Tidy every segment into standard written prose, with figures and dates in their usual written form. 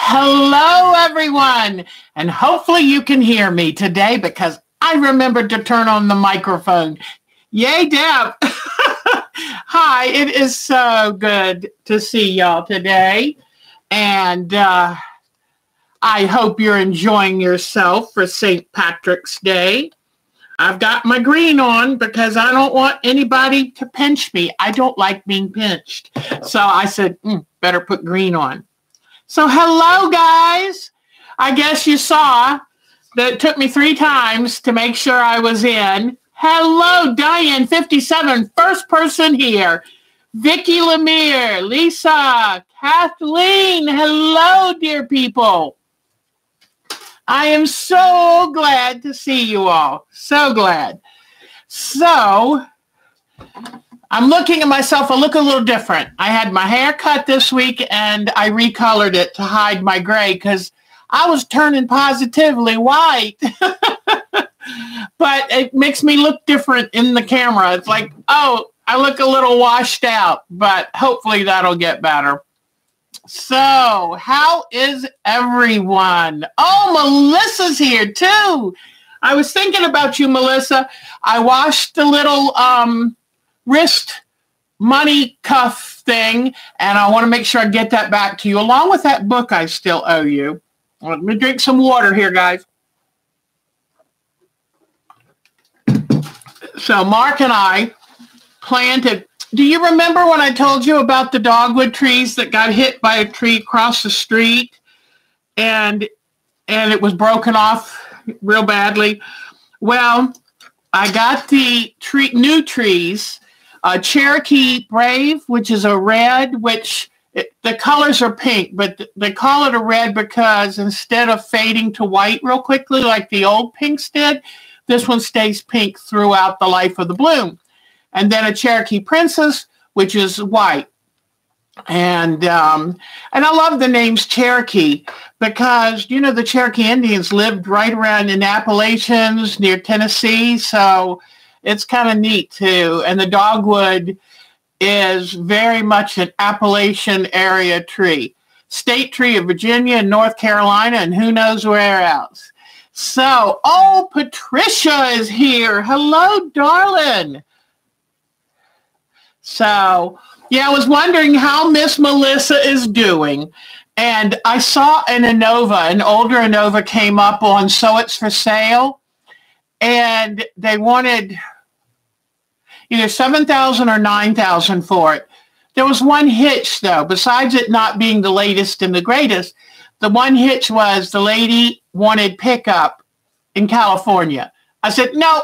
Hello, everyone, and hopefully you can hear me today because I remembered to turn on the microphone. Yay, Deb. Hi, it is so good to see y'all today, and I hope you're enjoying yourself for St. Patrick's Day. I've got my green on because I don't want anybody to pinch me. I don't like being pinched. So I said, better put green on. So hello, guys. I guess you saw that it took me 3 times to make sure I was in. Hello, Diane, 57, first person here. Vicky Lemire, Lisa, Kathleen. Hello, dear people. I am so glad to see you all. So glad. So I'm looking at myself. I look a little different. I had my hair cut this week and I recolored it to hide my gray because I was turning positively white. But it makes me look different in the camera. It's like, oh, I look a little washed out, but hopefully that'll get better. So how is everyone? Oh, Melissa's here too. I was thinking about you, Melissa. I washed the little wrist money cuff thing, and I want to make sure I get that back to you, along with that book I still owe you. Let me drink some water here, guys. So Mark and I planted. Do you remember when I told you about the dogwood trees that got hit by a tree across the street and it was broken off real badly? Well, I got the new trees, Cherokee Brave, which is a red, the colors are pink, but they call it a red because instead of fading to white real quickly like the old pinks did, this one stays pink throughout the life of the bloom. And then a Cherokee Princess, which is white. And I love the names Cherokee because, you know, the Cherokee Indians lived right around in Appalachians near Tennessee. So it's kind of neat too. And the dogwood is very much an Appalachian area tree. State tree of Virginia and North Carolina and who knows where else. So, oh, Patricia is here. Hello, darling. So, yeah, I was wondering how Miss Melissa is doing. And I saw an older Inova came up on So It's For Sale. And they wanted either $7,000 or $9,000 for it. There was one hitch, though. Besides it not being the latest and the greatest, the one hitch was the lady wanted pickup in California. I said, no,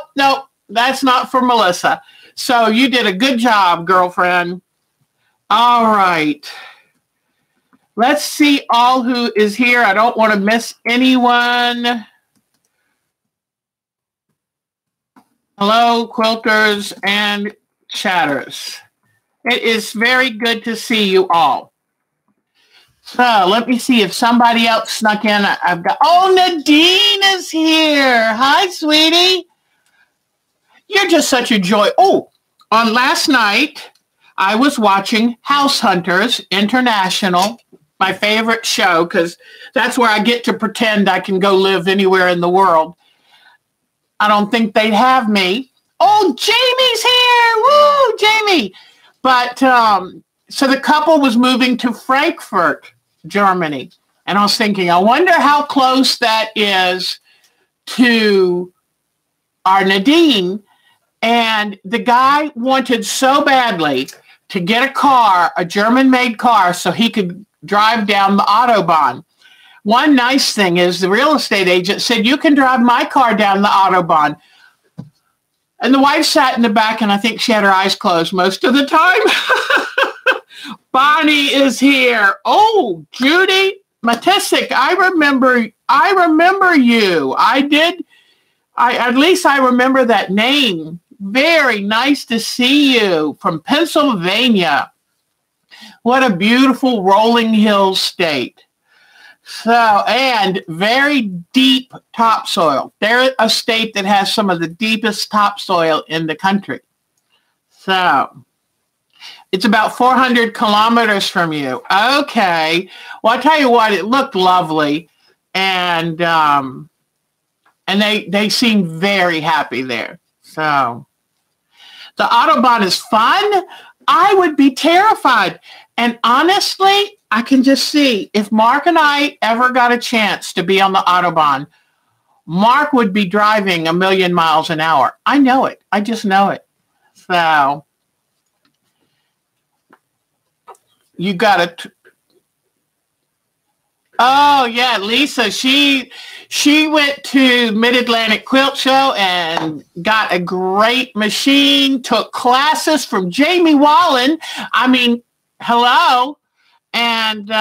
that's not for Melissa. So you did a good job, girlfriend. All right. Let's see all who is here. I don't want to miss anyone. Hello, quilters and chatters. It is very good to see you all. So let me see if somebody else snuck in. Nadine is here. Hi, sweetie. You're just such a joy. Oh, on last night, I was watching House Hunters International, my favorite show, because that's where I get to pretend I can go live anywhere in the world. I don't think they'd have me. Oh, Jamie's here. Woo, Jamie. But so the couple was moving to Frankfurt, Germany. And I was thinking, I wonder how close that is to our Nadine. And the guy wanted so badly to get a car, a German-made car, so he could drive down the Autobahn. One nice thing is the real estate agent said, you can drive my car down the Autobahn. And the wife sat in the back, and I think she had her eyes closed most of the time. Bonnie is here. Oh, Judy Matisic, I remember you. At least I remember that name. Very nice to see you from Pennsylvania. What a beautiful rolling hills state. So, and very deep topsoil. They're a state that has some of the deepest topsoil in the country. So, It's about 400 kilometers from you. Okay. Well, I tell you what, it looked lovely. And they seemed very happy there. So the Autobahn is fun. I would be terrified. And honestly, I can just see if Mark and I ever got a chance to be on the Autobahn, Mark would be driving 1,000,000 miles an hour. I know it. I just know it. So you got to. Oh yeah, Lisa. She went to Mid-Atlantic Quilt Show and got a great machine. Took classes from Jamie Wallen. I mean, hello, and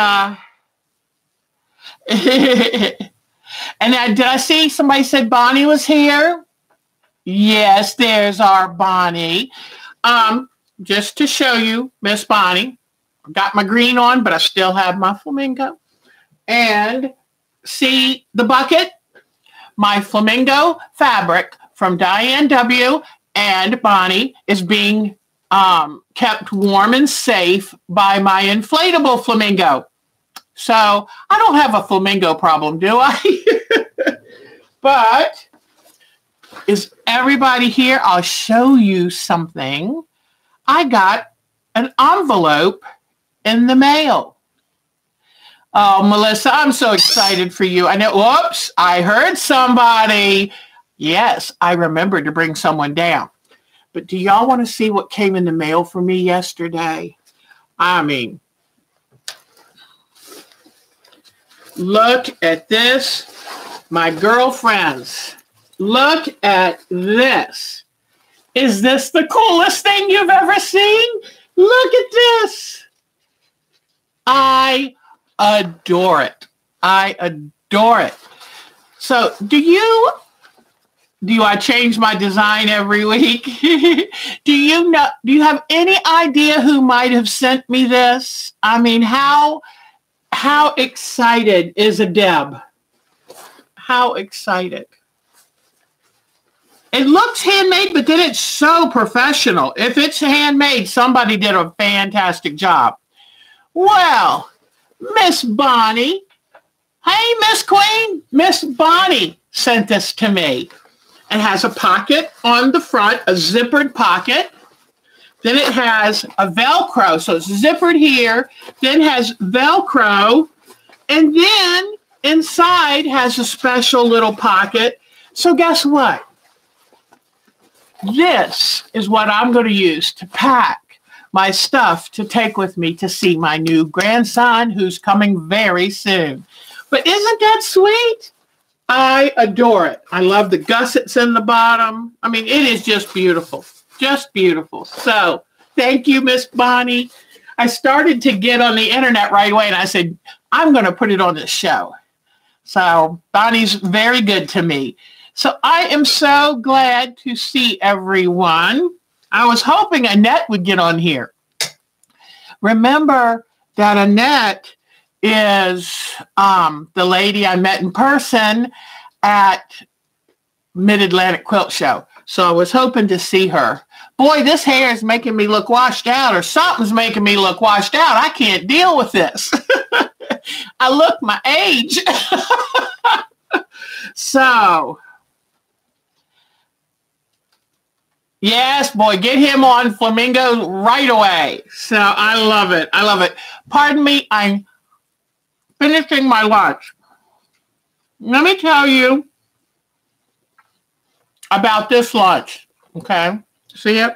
and did I see somebody said Bonnie was here? Yes, there's our Bonnie. Just to show you, Miss Bonnie, got my green on, but I still have my flamingo. And see the bucket? My flamingo fabric from Diane W. and Bonnie is being kept warm and safe by my inflatable flamingo. So I don't have a flamingo problem, do I? But is everybody here? I'll show you something. I got an envelope in the mail. Oh, Melissa, I'm so excited for you. I know, whoops, I heard somebody. Yes, I remembered to bring someone down. But do y'all want to see what came in the mail for me yesterday? I mean, look at this, my girlfriends. Look at this. Is this the coolest thing you've ever seen? Look at this. I adore it. I adore it. So do I change my design every week? Do you have any idea who might have sent me this? I mean, how excited is a Deb? How excited. It looks handmade, but then it's so professional. If it's handmade, somebody did a fantastic job. Well, Miss Bonnie, hey, Miss Queen, Miss Bonnie sent this to me. It has a pocket on the front, a zippered pocket. Then it has a Velcro, so it's zippered here, then has Velcro, and then inside has a special little pocket. So guess what? This is what I'm going to use to pack my stuff to take with me to see my new grandson who's coming very soon. But isn't that sweet? I adore it. I love the gussets in the bottom. I mean, it is just beautiful. Just beautiful. So thank you, Miss Bonnie. I started to get on the internet right away and I said, I'm going to put it on the show. So Bonnie's very good to me. So I am so glad to see everyone. I was hoping Annette would get on here. Remember that Annette is the lady I met in person at Mid-Atlantic Quilt Show. So I was hoping to see her. Boy, this hair is making me look washed out, or something's making me look washed out. I can't deal with this. I look my age. So, yes, boy, get him on Flamingo right away. So I love it. I love it. Pardon me, I'm finishing my lunch. Let me tell you about this lunch. Okay, see it?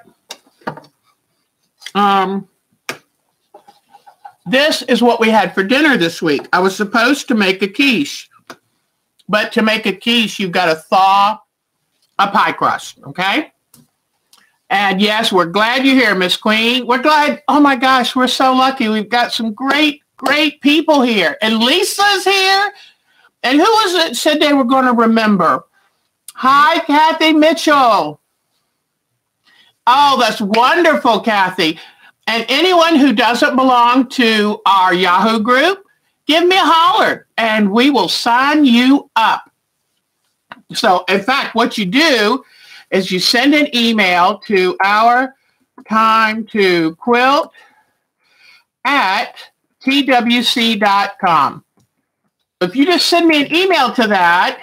This is what we had for dinner this week. I was supposed to make a quiche, but to make a quiche, you've got to thaw a pie crust. Okay. And yes, we're glad you're here, Miss Queen. We're glad. Oh my gosh, we're so lucky. We've got some great people here. And Lisa's here. And who was it said they were going to remember? Hi, Kathy Mitchell. Oh, that's wonderful, Kathy. And anyone who doesn't belong to our Yahoo group, give me a holler and we will sign you up. So, in fact, what you do is you send an email to our time to quilt at twc.com. If you just send me an email to that,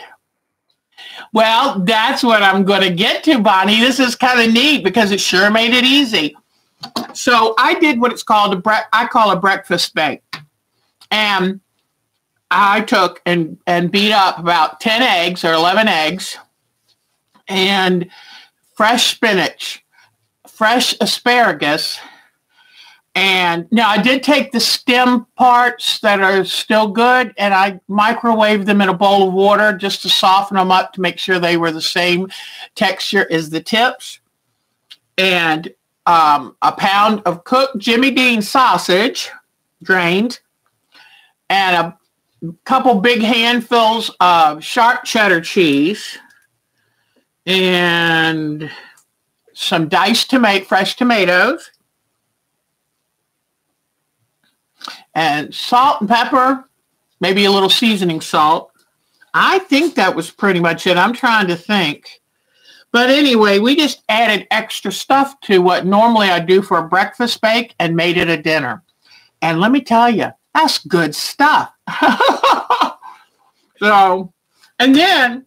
well, that's what I'm going to get to, Bonnie. This is kind of neat because it sure made it easy. So I did what it's called I call a breakfast bake. And I took and beat up about 10 eggs or 11 eggs and fresh spinach, fresh asparagus. And now I did take the stem parts that are still good and I microwaved them in a bowl of water just to soften them up to make sure they were the same texture as the tips. And a pound of cooked Jimmy Dean sausage, drained, and a couple big handfuls of sharp cheddar cheese, and some diced fresh tomatoes, and salt and pepper, maybe a little seasoning salt. I think that was pretty much it. I'm trying to think. But anyway, we just added extra stuff to what normally I do for a breakfast bake and made it a dinner. And let me tell you, that's good stuff. So, and then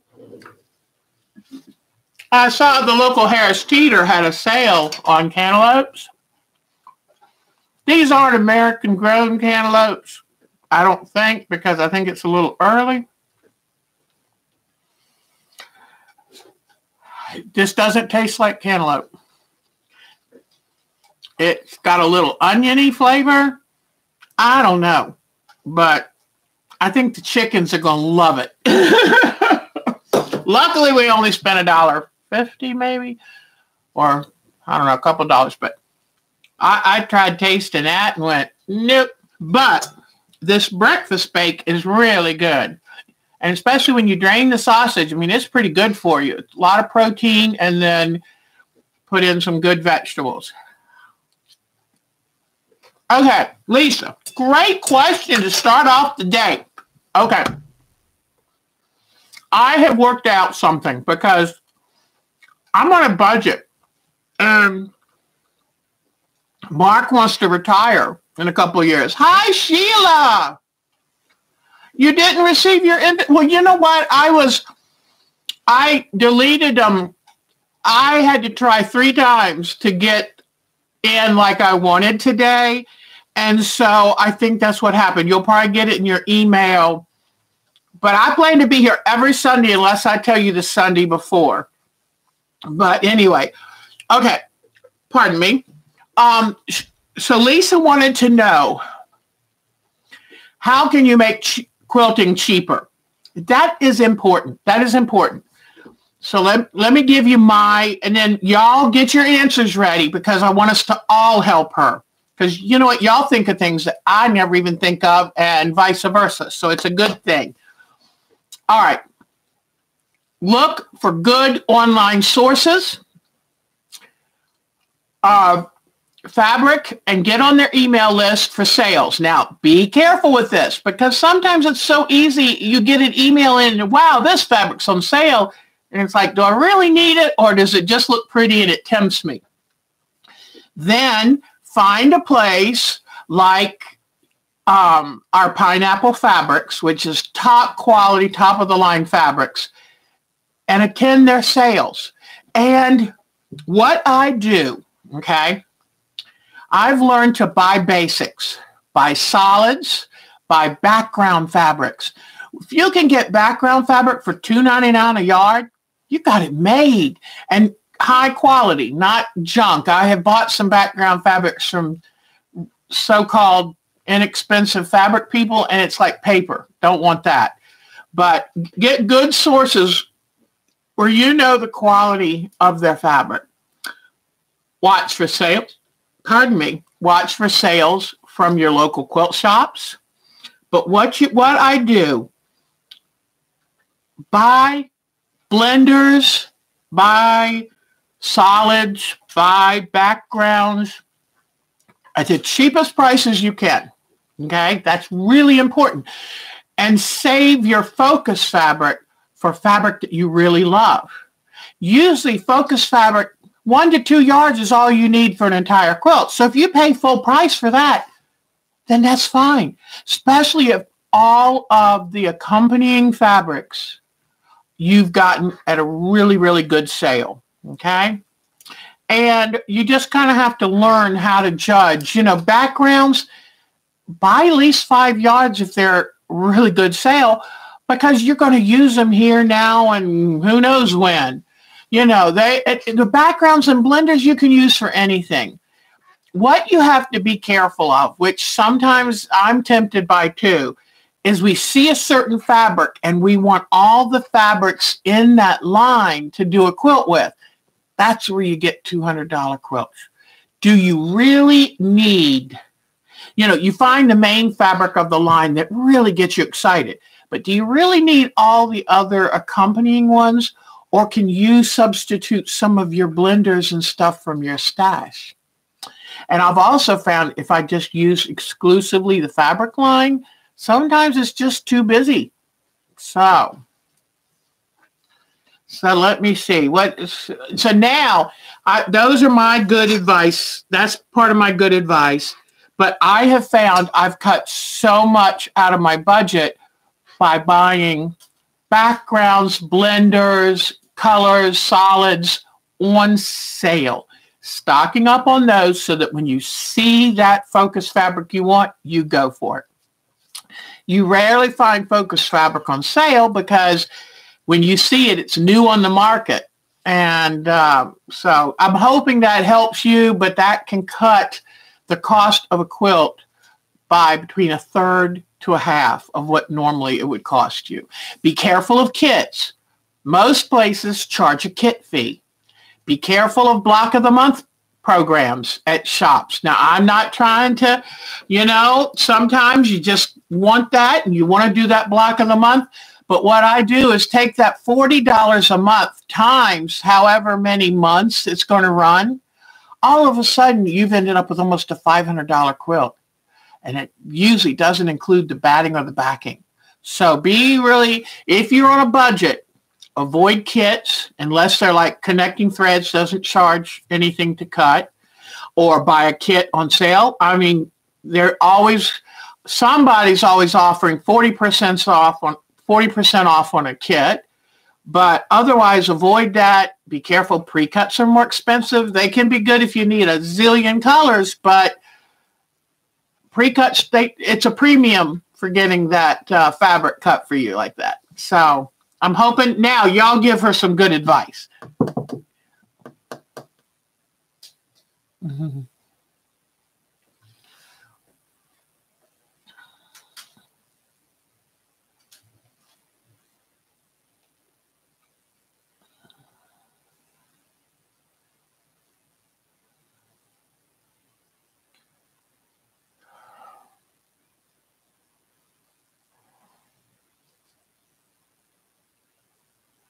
I saw the local Harris Teeter had a sale on cantaloupes. These aren't American grown cantaloupes, I don't think, because I think it's a little early. This doesn't taste like cantaloupe. It's got a little oniony flavor. I don't know, but I think the chickens are going to love it. Luckily, we only spent $1.50 maybe, or I don't know, a couple dollars, but I tried tasting that and went, nope. But this breakfast bake is really good. And especially when you drain the sausage, I mean, it's pretty good for you. It's a lot of protein and then put in some good vegetables. Okay, Lisa, great question to start off the day. Okay. I have worked out something because I'm on a budget. And Mark wants to retire in a couple of years. Hi, Sheila. You didn't receive your well, you know what? I deleted them. I had to try 3 times to get in like I wanted today. And so I think that's what happened. You'll probably get it in your email. But I plan to be here every Sunday unless I tell you the Sunday before. But anyway, okay. Pardon me. So Lisa wanted to know, how can you make quilting cheaper? That is important. That is important. So let me give you and then y'all get your answers ready because I want us to all help her. Because you know what? Y'all think of things that I never even think of and vice versa. So it's a good thing. All right. Look for good online sources. Fabric and get on their email list for sales. Now, be careful with this because sometimes it's so easy. You get an email in and, wow, this fabric's on sale. And it's like, do I really need it? Or does it just look pretty and it tempts me? Then find a place like our Pineapple Fabrics, which is top quality, top of the line fabrics, and attend their sales. And what I do, okay, I've learned to buy basics, buy solids, buy background fabrics. If you can get background fabric for $2.99 a yard, you got it made. And high quality, not junk. I have bought some background fabrics from so-called inexpensive fabric people, and it's like paper. Don't want that. But get good sources where you know the quality of their fabric. Watch for sales. Watch for sales from your local quilt shops. But what I do, buy blenders, buy solids, buy backgrounds at the cheapest prices you can. Okay, that's really important. And save your focus fabric for fabric that you really love. Usually focus fabric 1 to 2 yards is all you need for an entire quilt. So if you pay full price for that, then that's fine, especially if all of the accompanying fabrics you've gotten at a really, really good sale, okay? And you just kind of have to learn how to judge. You know, backgrounds, buy at least 5 yards if they're really good sale, because you're going to use them here now and who knows when. You know, the backgrounds and blenders you can use for anything. What you have to be careful of, which sometimes I'm tempted by too, is we see a certain fabric and we want all the fabrics in that line to do a quilt with. That's where you get $200 quilts. Do you really need, you know, you find the main fabric of the line that really gets you excited, but do you really need all the other accompanying ones, or can you substitute some of your blenders and stuff from your stash? And I've also found if I just use exclusively the fabric line, sometimes it's just too busy. So let me see. So now, those are my good advice. That's part of my good advice. But I have found I've cut so much out of my budget by buying backgrounds, blenders, colors, solids on sale. Stocking up on those so that when you see that focus fabric you want, you go for it. You rarely find focus fabric on sale because when you see it, it's new on the market. And so I'm hoping that helps you, but that can cut the cost of a quilt by between 1/3 to 1/2 of what normally it would cost you. Be careful of kits. Most places charge a kit fee. Be careful of block of the month programs at shops. Now, I'm not trying to, you know, sometimes you just want that and you want to do that block of the month. But what I do is take that $40 a month times however many months it's going to run. All of a sudden, you've ended up with almost a $500 quilt. And it usually doesn't include the batting or the backing. So be really, if you're on a budget, avoid kits unless they're like Connecting Threads doesn't charge anything to cut, or buy a kit on sale. I mean, somebody's always offering 40% off on a kit, but otherwise avoid that. Be careful. Pre-cuts are more expensive. They can be good if you need a zillion colors, but pre-cuts, it's a premium for getting that fabric cut for you like that. So I'm hoping now y'all give her some good advice. Mm-hmm.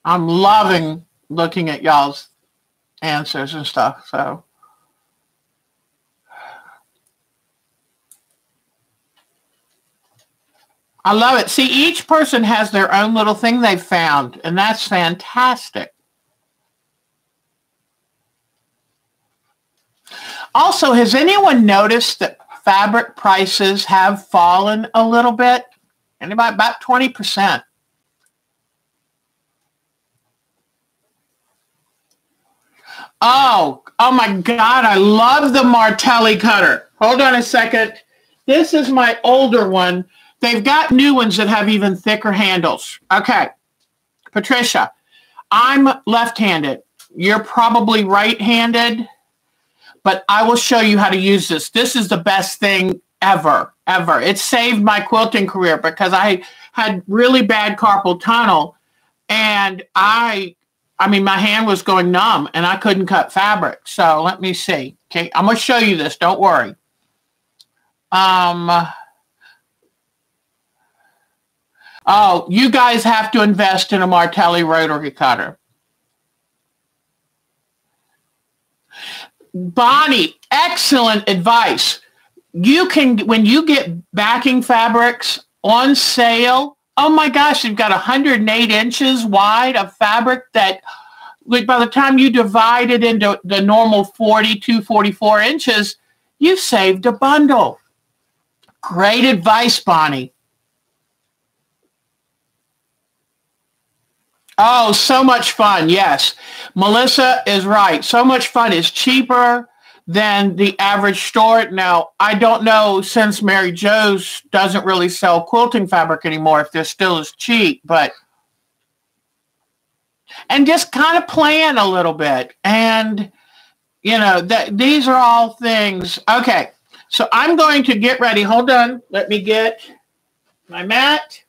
I'm loving looking at y'all's answers and stuff. So I love it. See, each person has their own little thing they've found, and that's fantastic. Also, has anyone noticed that fabric prices have fallen a little bit? Anybody? About 20%. Oh my God, I love the Martelli cutter. Hold on a second. This is my older one. They've got new ones that have even thicker handles. Okay, Patricia, I'm left-handed. You're probably right-handed, but I will show you how to use this. This is the best thing ever, ever. It saved my quilting career because I had really bad carpal tunnel, and I mean, my hand was going numb and I couldn't cut fabric. So let me see. Okay, I'm going to show you this. Don't worry. Oh, you guys have to invest in a Martelli rotary cutter. Bonnie, excellent advice. You can, when you get backing fabrics on sale, oh my gosh, you've got 108 inches wide of fabric that Like by the time you divide it into the normal 42, 44 inches, you've saved a bundle. Great advice, Bonnie. Oh, so much fun. Yes. Melissa is right. So much fun is cheaper than the average store. Now, I don't know, since Mary Jo's doesn't really sell quilting fabric anymore, if they're still as cheap, but and just kind of plan a little bit. And, you know, these are all things. Okay. So I'm going to get ready. Hold on. Let me get my mat.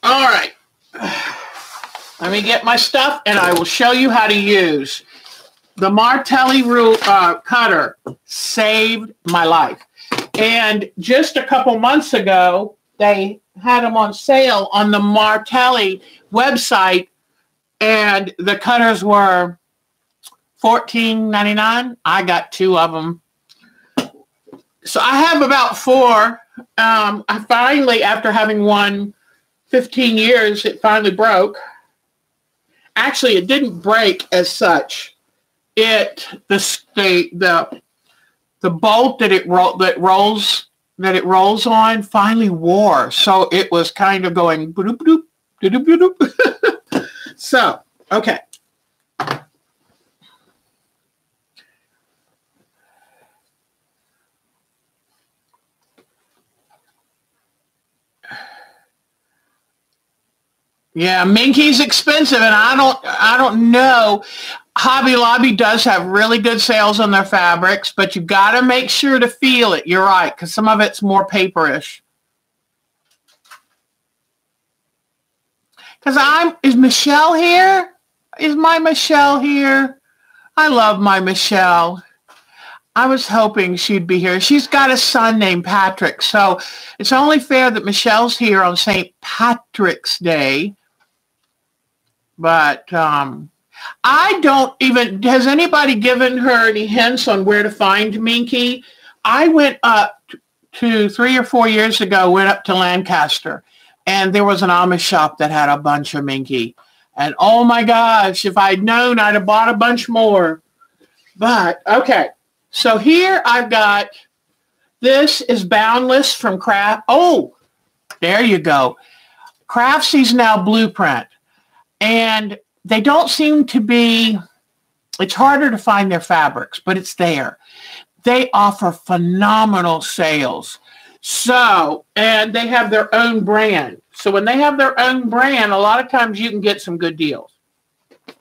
All right. Let me get my stuff and I will show you how to use the Martelli rule cutter. Saved my life. And just a couple months ago, they had them on sale on the Martelli website, and the cutters were $14.99. I got 2 of them. So I have about 4. I finally, after having one 15 years, it finally broke. Actually, it didn't break as such. The bolt that it rolls on finally wore, so it was kind of going bloop, bloop, bloop, bloop, bloop. So, okay. Yeah, Minky's expensive, and I don't know. Hobby Lobby does have really good sales on their fabrics, but you got to make sure to feel it. You're right, because some of it's more paperish. Because is Michelle here? Is my Michelle here? I love my Michelle. I was hoping she'd be here. She's got a son named Patrick, so it's only fair that Michelle's here on St. Patrick's Day. But I don't even, has anybody given her any hints on where to find Minky? I went up to 3 or 4 years ago, went up to Lancaster, and there was an Amish shop that had a bunch of Minky. And oh my gosh, if I'd known, I'd have bought a bunch more. But, okay. So here I've got, this is Boundless from Craft. Oh, there you go. Craftsy's now Blueprint. And they don't seem to be, it's harder to find their fabrics, but it's there. They offer phenomenal sales. So, and they have their own brand. So when they have their own brand, a lot of times you can get some good deals.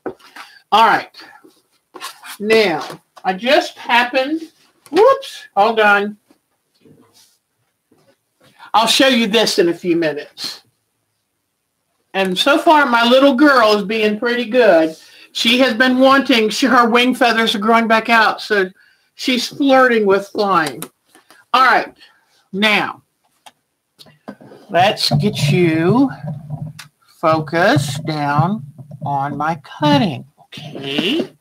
All right. Now, I just happened, whoops, hold on. I'll show you this in a few minutes. And so far, my little girl is being pretty good. She has been wanting, her wing feathers are growing back out, so she's flirting with flying. All right, now, let's get you focused down on my cutting, okay?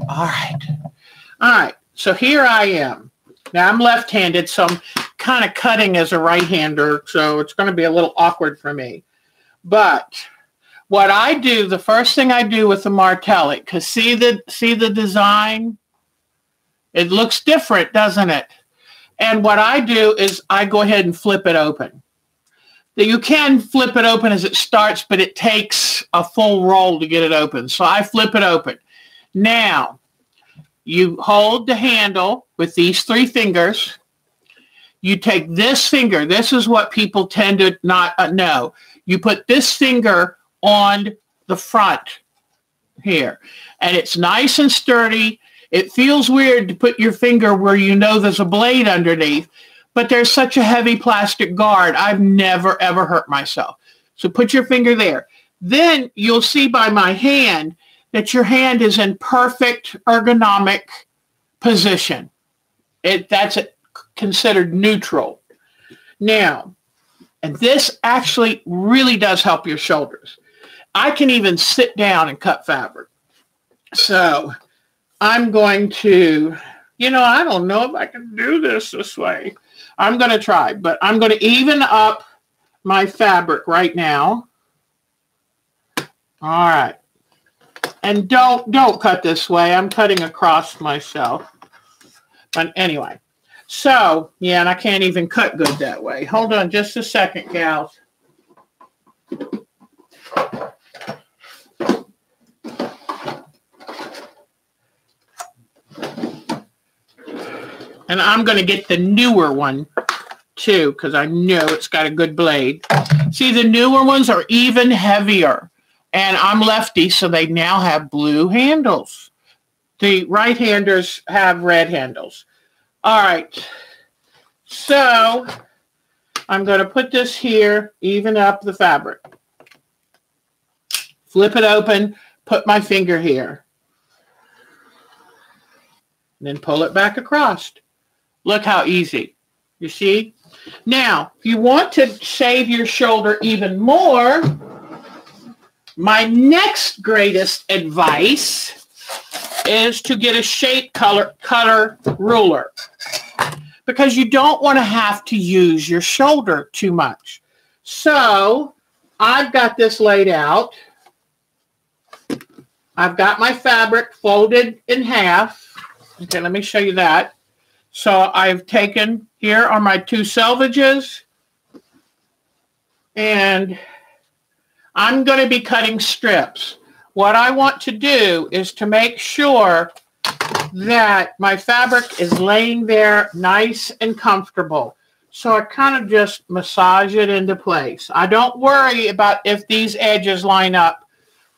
All right, so here I am. Now, I'm left-handed, so I'm kind of cutting as a right-hander, so it's going to be a little awkward for me. But what I do, the first thing I do with the Martelli, because see the design? It looks different, doesn't it? And what I do is I go ahead and flip it open. You can flip it open as it starts, but it takes a full roll to get it open. So I flip it open. Now, you hold the handle with these 3 fingers. You take this finger. This is what people tend to not know. You put this finger on the front here, and it's nice and sturdy. It feels weird to put your finger where you know there's a blade underneath, but there's such a heavy plastic guard. I've never, ever hurt myself. So put your finger there. Then you'll see by my hand that your hand is in perfect ergonomic position. That's considered neutral. Now, and this actually really does help your shoulders. I can even sit down and cut fabric. So I'm going to You know, I don't know if I can do this way. I'm going to try, but I'm going to even up my fabric right now. All right. And don't cut this way. I'm cutting across myself. But anyway. So, yeah, and I can't even cut good that way. Hold on just a second, gals. And I'm going to get the newer one, too, because I know it's got a good blade. See, the newer ones are even heavier. And I'm lefty, so they now have blue handles. The right-handers have red handles. All right. So I'm going to put this here, even up the fabric. Flip it open, put my finger here. And then pull it back across. Look how easy. You see? Now, if you want to save your shoulder even more, my next greatest advice is to get a shape cutter ruler, because you don't want to have to use your shoulder too much. So I've got this laid out. I've got my fabric folded in half. Okay, let me show you that. So I've taken, here are my 2 selvages, and I'm going to be cutting strips. What I want to do is to make sure that my fabric is laying there nice and comfortable. So I kind of just massage it into place. I don't worry about if these edges line up.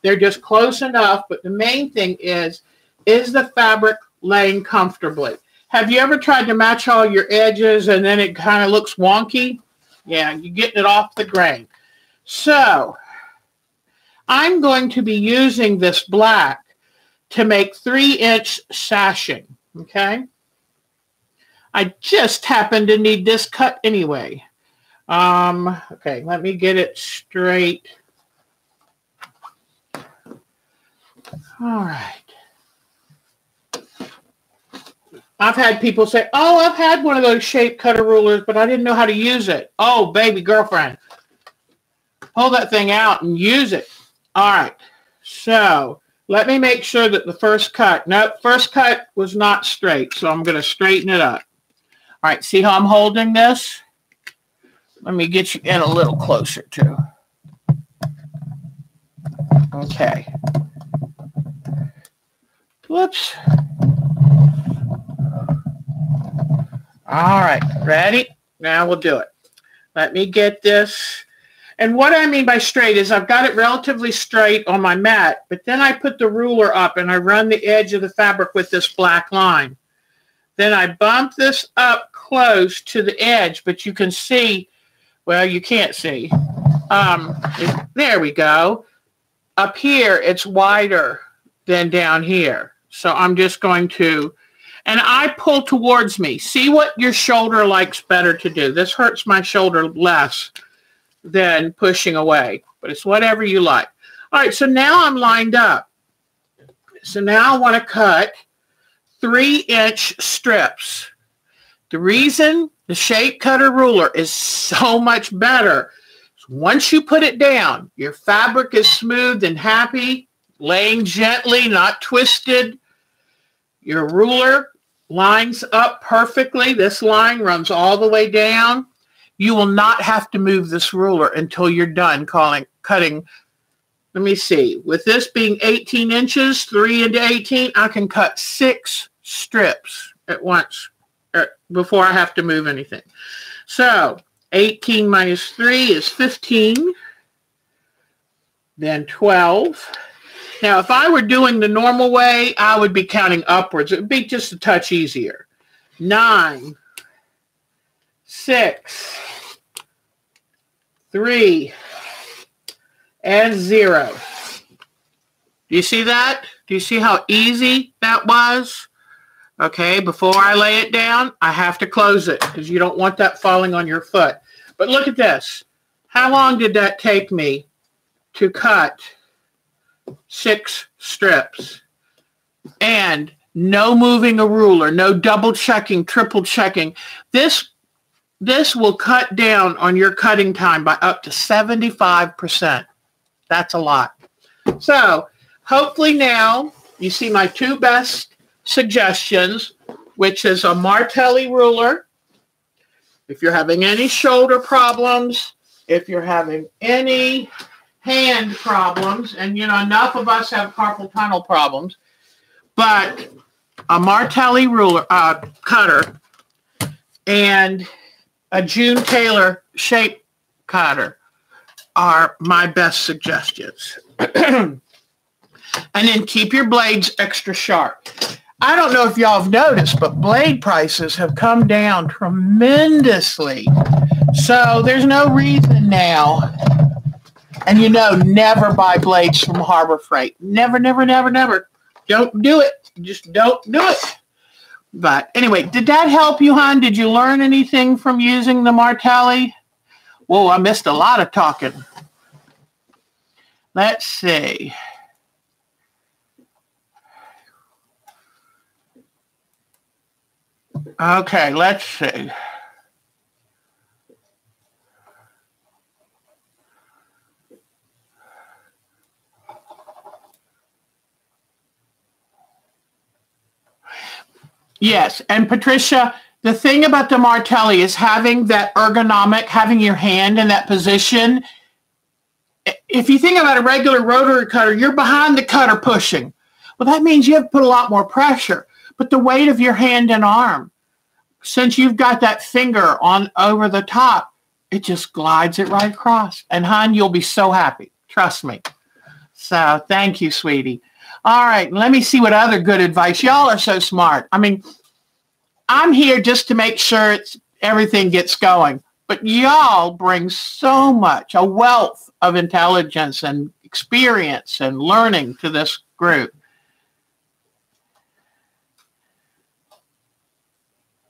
They're just close enough, but the main thing is the fabric laying comfortably? Have you ever tried to match all your edges and then it kind of looks wonky? Yeah, you're getting it off the grain. So I'm going to be using this black to make 3-inch sashing, okay? I just happen to need this cut anyway. Okay, let me get it straight. All right. I've had people say, oh, I've had one of those shape cutter rulers, but I didn't know how to use it. Oh, baby girlfriend, pull that thing out and use it. All right. So let me make sure that the first cut was not straight. So I'm going to straighten it up. All right. See how I'm holding this? Let me get you in a little closer too. Okay. Whoops. All right, ready? Now we'll do it. Let me get this. And what I mean by straight is I've got it relatively straight on my mat, but then I put the ruler up and I run the edge of the fabric with this black line. Then I bump this up close to the edge, but you can see, well, you can't see. There we go. Up here, it's wider than down here. So I'm just going to, and I pull towards me. See what your shoulder likes better to do. This hurts my shoulder less than pushing away, but it's whatever you like. All right, so now I'm lined up. So now I want to cut 3-inch strips. The reason the shape cutter ruler is so much better is once you put it down, your fabric is smooth and happy, laying gently, not twisted. Your ruler lines up perfectly. This line runs all the way down. You will not have to move this ruler until you're done cutting. Let me see. With this being 18 inches, 3 into 18, I can cut 6 strips at once before I have to move anything. So 18 minus 3 is 15. Then 12. Now, if I were doing the normal way, I would be counting upwards. It would be just a touch easier. 9, 6, 3, and 0. Do you see that? Do you see how easy that was? Okay, before I lay it down, I have to close it because you don't want that falling on your foot. But look at this. How long did that take me to cut 6 strips? And no moving a ruler, no double checking, triple checking. This will cut down on your cutting time by up to 75%. That's a lot. So hopefully now you see my two best suggestions, which is a Martelli ruler. If you're having any shoulder problems, if you're having any hand problems, and enough of us have carpal tunnel problems, but a Martelli ruler cutter and a June Taylor shape cutter are my best suggestions. And then keep your blades extra sharp. I don't know if y'all have noticed, but blade prices have come down tremendously. So there's no reason now. And never buy blades from Harbor Freight. Never, never, never, never. Don't do it. Just don't do it. But anyway, did that help you, hon? Did you learn anything from using the Martelli? Whoa, I missed a lot of talking. Let's see. Okay, let's see. Yes, and Patricia, the thing about the Martelli is having that ergonomic, having your hand in that position. If you think about a regular rotary cutter, you're behind the cutter pushing. Well, that means you have to put a lot more pressure. But the weight of your hand and arm, since you've got that finger on over the top, it just glides it right across. And hon, you'll be so happy. Trust me. So thank you, sweetie. All right, let me see what other good advice. Y'all are so smart. I mean, I'm here just to make sure everything gets going. But y'all bring so much, a wealth of intelligence and experience and learning to this group.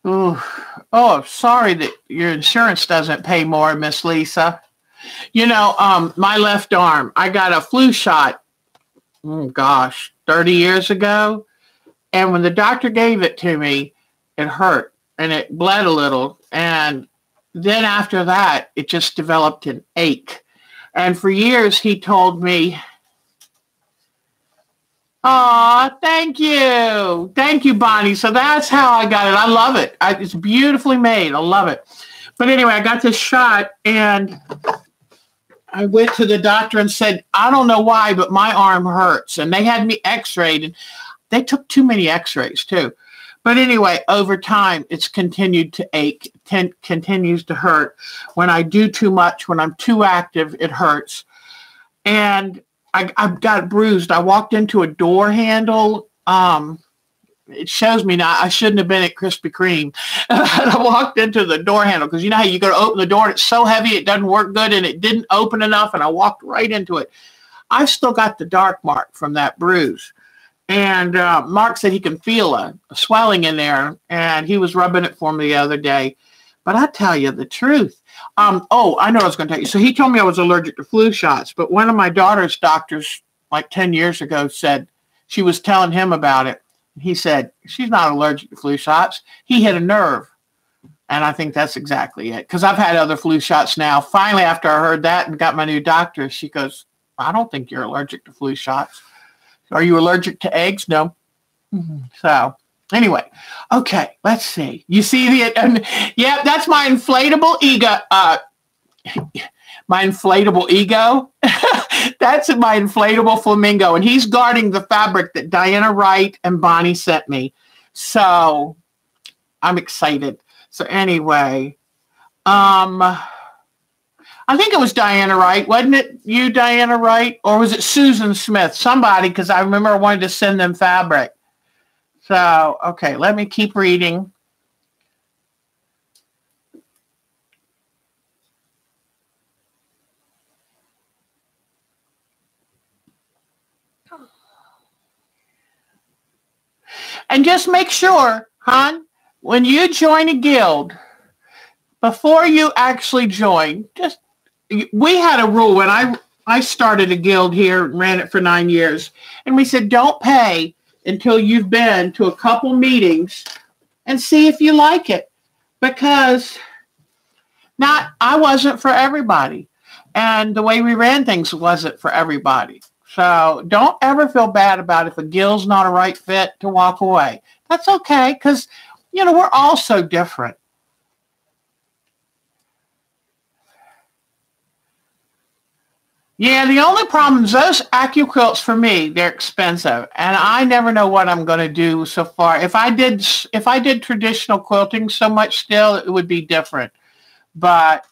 Ooh. Oh, sorry that your insurance doesn't pay more, Miss Lisa. My left arm, I got a flu shot, 30 years ago. And when the doctor gave it to me, it hurt and it bled a little. And then after that, it just developed an ache. And for years, he told me, "Aw, thank you. Thank you, Bonnie." So that's how I got it. I love it. It's beautifully made. I love it. But anyway, I got this shot and I went to the doctor and said, "I don't know why, but my arm hurts." And they had me x-rayed, and they took too many x-rays too. But anyway, over time, it's continued to ache, continues to hurt. When I do too much, when I'm too active, it hurts. And I've got bruised. I walked into a door handle. It shows me now I shouldn't have been at Krispy Kreme. I walked into the door handle because you know how you go to open the door and it's so heavy it doesn't work good, and it didn't open enough, and I walked right into it. I've still got the dark mark from that bruise. And Mark said he can feel a swelling in there, and he was rubbing it for me the other day. But I tell you the truth. I know what I was going to tell you. So he told me I was allergic to flu shots, but one of my daughter's doctors, like 10 years ago, said she was telling him about it. He said, "She's not allergic to flu shots. He hit a nerve." And I think that's exactly it. Because I've had other flu shots now. Finally, after I heard that and got my new doctor, she goes, "I don't think you're allergic to flu shots. Are you allergic to eggs?" No. Mm-hmm. So anyway, okay, let's see. You see yeah, that's my inflatable ego. My inflatable ego. That's my inflatable flamingo. And he's guarding the fabric that Diana Wright and Bonnie sent me. So I'm excited. So anyway, I think it was Diana Wright. Wasn't it you, Diana Wright? Or was it Susan Smith? Somebody, because I remember I wanted to send them fabric. So, okay, let me keep reading. And just make sure, hon, when you join a guild, before you actually join, we had a rule when I started a guild here and ran it for 9 years. And we said, don't pay until you've been to a couple meetings and see if you like it. Because I wasn't for everybody. And the way we ran things wasn't for everybody. So don't ever feel bad about if a guild's not a right fit to walk away. That's okay, because, we're all so different. Yeah, the only problem is those AccuQuilts for me, they're expensive. And I never know what I'm going to do so far. If I did traditional quilting so much still, it would be different. But,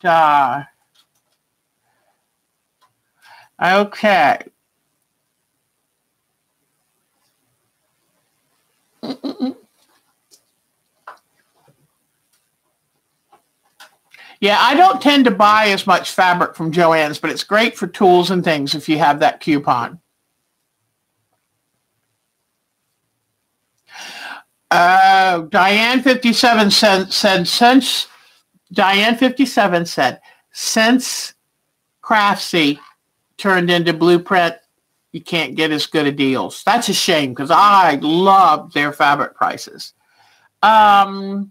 okay. Yeah, I don't tend to buy as much fabric from Joann's, but it's great for tools and things if you have that coupon. Diane 57 said since Craftsy turned into Blueprint, you can't get as good a deals. That's a shame because I love their fabric prices. Oh,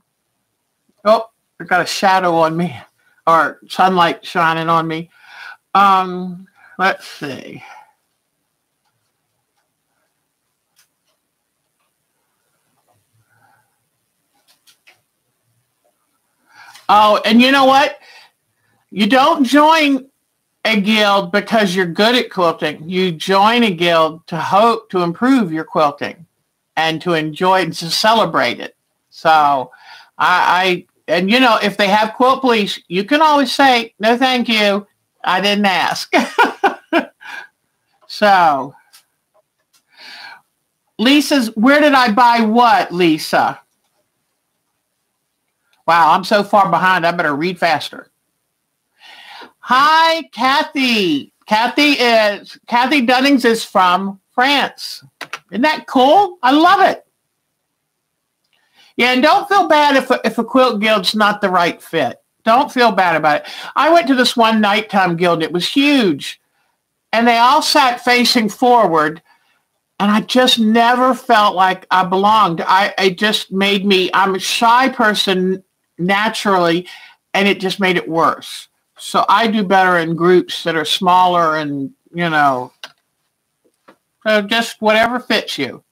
I got a shadow on me or sunlight shining on me. Let's see. Oh, and you know what? You don't join a guild because you're good at quilting. You join a guild to hope to improve your quilting and to enjoy it and to celebrate it. So and if they have quilt police, you can always say, no, thank you. I didn't ask. So Lisa's, where did I buy what, Lisa? Wow, I'm so far behind. I better read faster. Hi, Kathy. Kathy Dunnings is from France. Isn't that cool? I love it. Yeah, and don't feel bad if a quilt guild's not the right fit. Don't feel bad about it. I went to this one nighttime guild. It was huge. And they all sat facing forward. And I just never felt like I belonged. It just made me, I'm a shy person naturally, and it just made it worse. So I do better in groups that are smaller and, so just whatever fits you.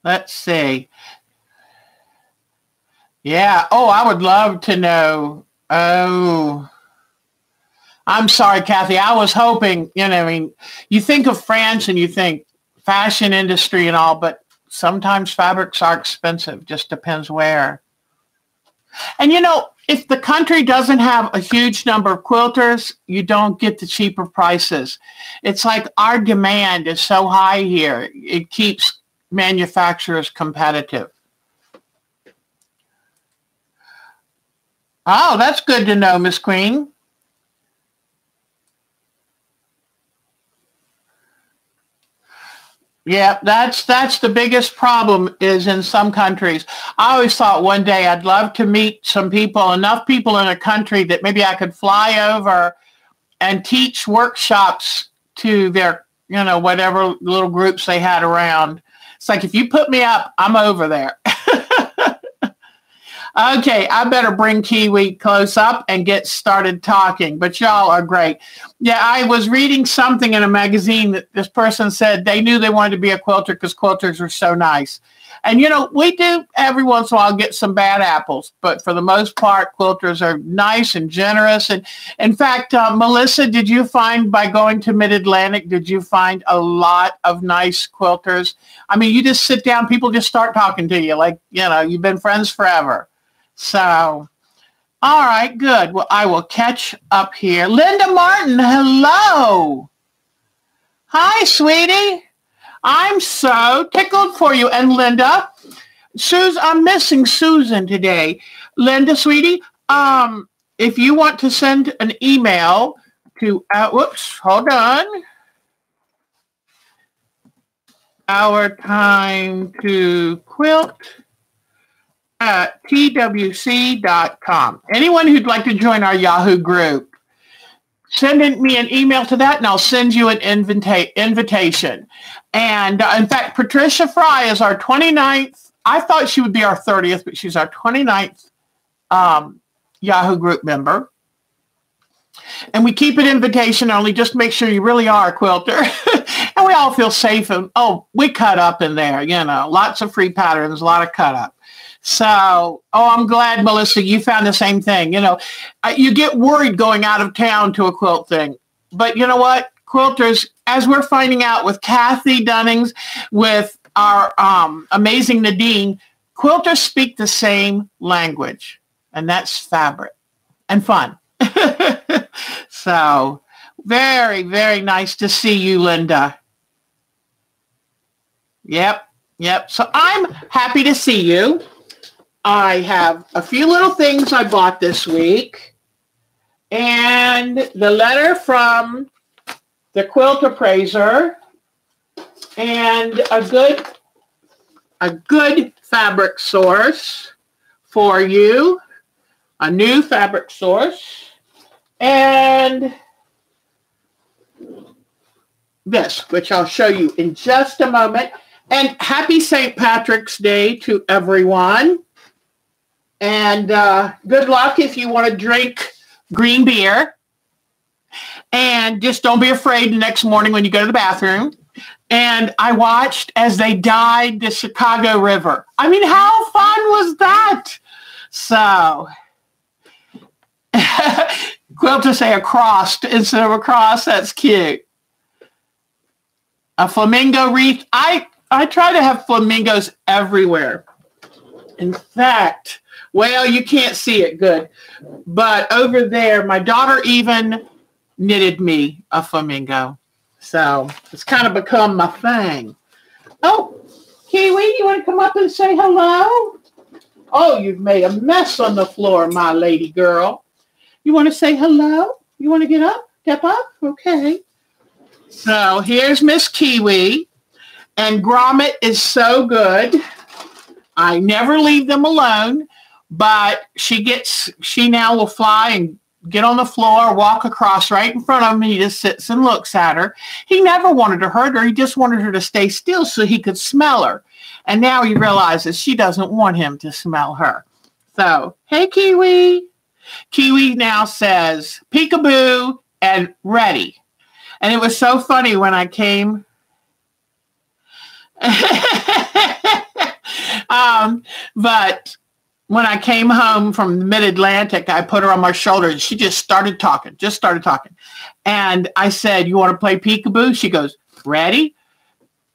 Let's see. Yeah. Oh, I would love to know. Oh, I'm sorry, Kathy. I was hoping, you think of France and you think fashion industry and all, but sometimes fabrics are expensive. Just depends where. And, if the country doesn't have a huge number of quilters, you don't get the cheaper prices. It's like our demand is so high here. It keeps manufacturers competitive. Oh, that's good to know, Miss Queen. Yeah, that's the biggest problem is in some countries. I always thought one day I'd love to meet enough people in a country that maybe I could fly over and teach workshops to their, whatever little groups they had around. It's like, if you put me up, I'm over there. Okay, I better bring Kiwi close up and get started talking, but y'all are great. Yeah, I was reading something in a magazine that this person said they knew they wanted to be a quilter because quilters are so nice. And, we do every once in a while get some bad apples, but for the most part, quilters are nice and generous. And in fact, Melissa, did you find by going to Mid-Atlantic, did you find a lot of nice quilters? I mean, you just sit down, people just start talking to you like, you've been friends forever. So, all right, good. Well, I will catch up here. Linda Martin, hello. Hi, sweetie. I'm so tickled for you. And Linda, I'm missing Susan today. Linda, sweetie, if you want to send an email to, whoops, hold on. Our Time to Quilt at twc.com. Anyone who'd like to join our Yahoo group, send me an email to that and I'll send you an invitation. And in fact, Patricia Fry is our 29th. I thought she would be our 30th, but she's our 29th Yahoo group member. And we keep it invitation only. Just make sure you really are a quilter. And we all feel safe. And, we cut up in there, lots of free patterns, a lot of cut up. So, I'm glad, Melissa, you found the same thing. You get worried going out of town to a quilt thing. But you know what? Quilters, as we're finding out with Kathy Dunnings, with our amazing Nadine, quilters speak the same language. And that's fabric and fun. So, very, very nice to see you, Linda. Yep. So I'm happy to see you. I have a few little things I bought this week. And the letter from the Quilt Appraiser. And a good fabric source for you. A new fabric source. And this, which I'll show you in just a moment. And happy St. Patrick's Day to everyone. And good luck if you want to drink green beer. And just don't be afraid the next morning when you go to the bathroom. And I watched as they dyed the Chicago River. I mean, how fun was that? So, quilters say across instead of across. That's cute. A flamingo wreath. I try to have flamingos everywhere. In fact, well, you can't see it good. But over there, my daughter even knitted me a flamingo. So it's kind of become my thing. Oh, Kiwi, you want to come up and say hello? Oh, you've made a mess on the floor, my lady girl. You want to say hello? You want to get up? Step up? Okay. So here's Miss Kiwi. And Grommet is so good. I never leave them alone. But she now will fly and get on the floor, walk across right in front of him. He just sits and looks at her. He never wanted to hurt her. He just wanted her to stay still so he could smell her. And now he realizes she doesn't want him to smell her. So, hey, Kiwi. Kiwi now says peekaboo and ready. And it was so funny when I came. But when I came home from the Mid-Atlantic, I put her on my shoulder and she just started talking. And I said, you want to play peekaboo? She goes, ready?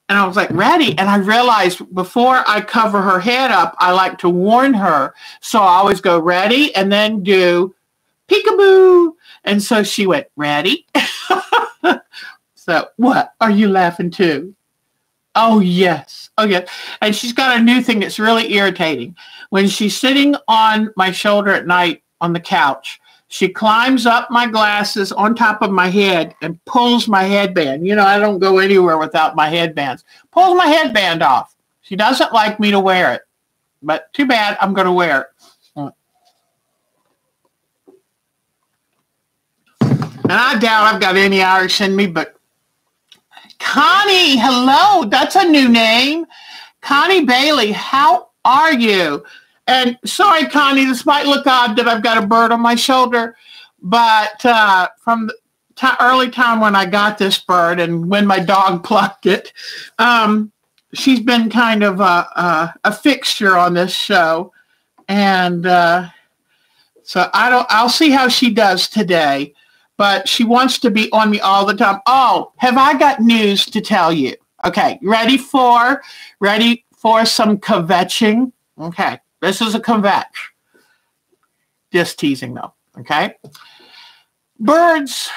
And I was like, ready. And I realized before I cover her head up, I like to warn her. So I always go ready and then do peekaboo. And so she went, ready? So what? Are you laughing too? Oh, yes. Oh, yes. And she's got a new thing that's really irritating. When she's sitting on my shoulder at night on the couch, she climbs up my glasses on top of my head and pulls my headband. You know, I don't go anywhere without my headbands. Pulls my headband off. She doesn't like me to wear it. But too bad, I'm going to wear it. And I doubt I've got any Irish in me, but Connie, hello. That's a new name. Connie Bailey, how are you? And sorry, Connie, this might look odd that I've got a bird on my shoulder, but from the early time when I got this bird and when my dog plucked it, she's been kind of a fixture on this show. And so I'll see how she does today. But she wants to be on me all the time. Oh, have I got news to tell you? Okay, ready for some kvetching? Okay, this is a kvetch. Just teasing though, okay? Birds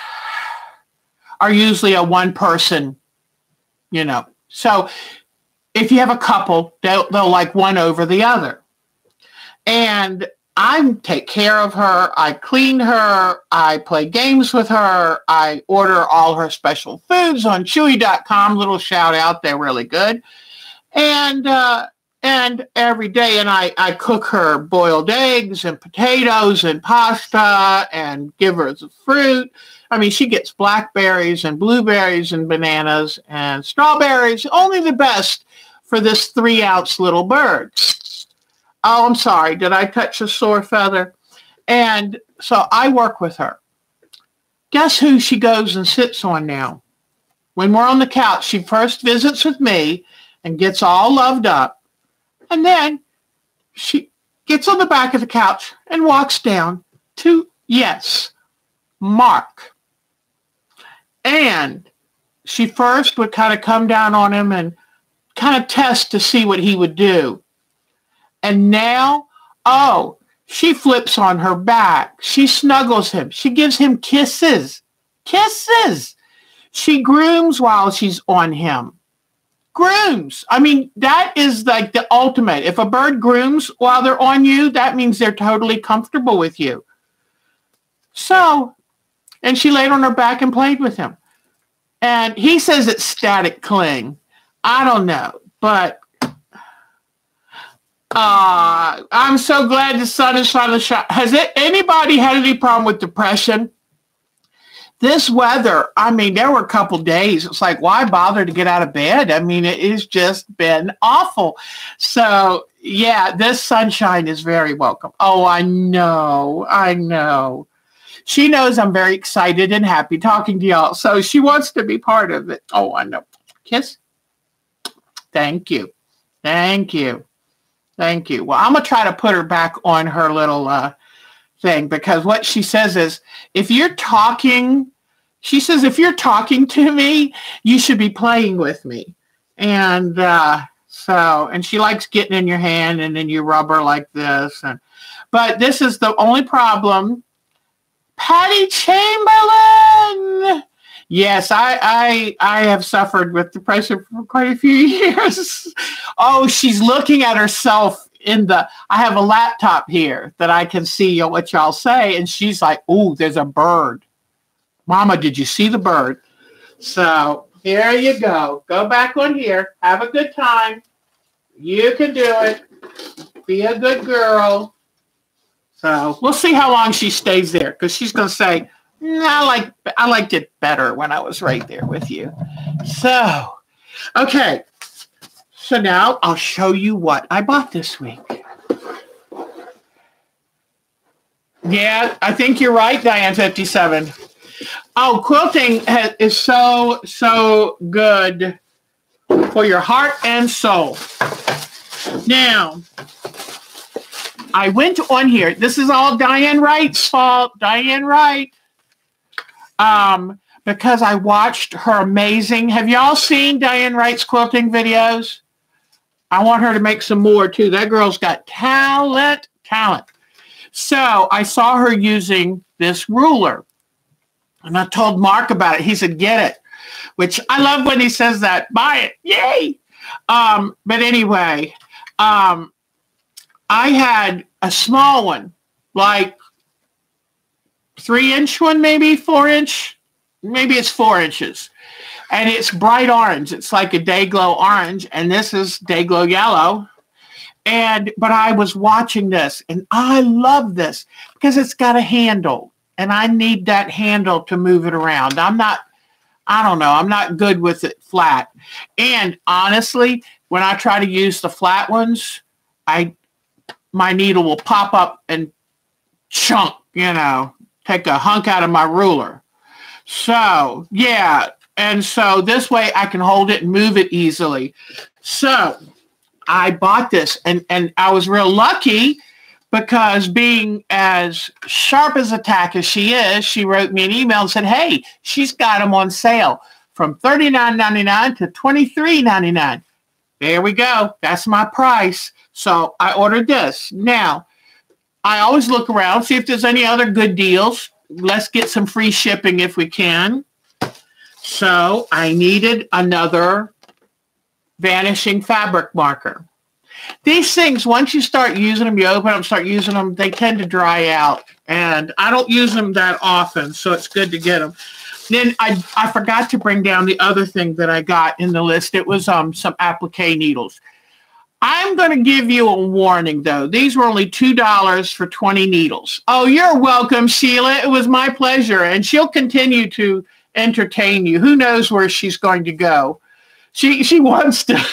are usually a one person, you know. So if you have a couple, they'll like one over the other. And I take care of her. I clean her. I play games with her. I order all her special foods on Chewy.com. Little shout out. They're really good. And every day, and I cook her boiled eggs and potatoes and pasta and give her the fruit. I mean, she gets blackberries and blueberries and bananas and strawberries. Only the best for this 3-ounce little bird. Oh, I'm sorry. Did I touch a sore feather? And so I work with her. Guess who she goes and sits on now? When we're on the couch, she first visits with me and gets all loved up. And then she gets on the back of the couch and walks down to, yes, Mark. And she first would kind of come down on him and kind of test to see what he would do. And now, oh, she flips on her back. She snuggles him. She gives him kisses. Kisses. She grooms while she's on him. Grooms. I mean, that is like the ultimate. If a bird grooms while they're on you, that means they're totally comfortable with you. So, and she laid on her back and played with him. And he says it's static cling. I don't know, but I'm so glad the sun is finally shining. Has anybody had any problem with depression? This weather, I mean, there were a couple days. It's like, why bother to get out of bed? I mean, it has just been awful. So, yeah, this sunshine is very welcome. Oh, I know. I know. She knows I'm very excited and happy talking to y'all. So she wants to be part of it. Oh, I know. Kiss. Thank you. Thank you. Thank you. Well, I'm going to try to put her back on her little thing, because what she says is, if you're talking, she says, if you're talking to me, you should be playing with me. And and she likes getting in your hand and then you rub her like this. But this is the only problem. Patty Chamberlain. Yes, I have suffered with depression for quite a few years. Oh, she's looking at herself I have a laptop here that I can see what y'all say. And she's like, "Ooh, there's a bird. Mama, did you see the bird?" So here you go. Go back on here. Have a good time. You can do it. Be a good girl. So we'll see how long she stays there, because she's going to say, I liked it better when I was right there with you. So, okay. So now I'll show you what I bought this week. Yeah, I think you're right, Diane 57. Oh, quilting is so good for your heart and soul. Now, I went on here. This is all Diane Wright's fault. Diane Wright. Because I watched her amazing. Have y'all seen Diane Wright's quilting videos? I want her to make some more too. That girl's got talent. So I saw her using this ruler. And I told Mark about it. He said, get it. Which I love when he says that. Buy it. Yay. But anyway, I had a small one, like 3-inch one, maybe 4-inch. Maybe it's 4 inches. And it's bright orange. It's like a Day-Glo orange. And this is Day-Glo yellow. But I was watching this. And I love this because it's got a handle. And I need that handle to move it around. I'm not good with it flat. And honestly, when I try to use the flat ones, my needle will pop up and chunk, take a hunk out of my ruler. So, yeah. And so this way I can hold it and move it easily. So I bought this and I was real lucky because being as sharp as a tack as she is, she wrote me an email and said, hey, she's got them on sale from $39.99 to $23.99. There we go. That's my price. So I ordered this. Now, I always look around, see if there's any other good deals. Let's get some free shipping if we can. So I needed another vanishing fabric marker. These things, once you start using them, you open them, start using them, they tend to dry out. And I don't use them that often, so it's good to get them. Then I forgot to bring down the other thing that I got in the list. It was some applique needles. I'm going to give you a warning, though. These were only $2 for 20 needles. Oh, you're welcome, Sheila. It was my pleasure. And she'll continue to entertain you. Who knows where she's going to go? She wants to.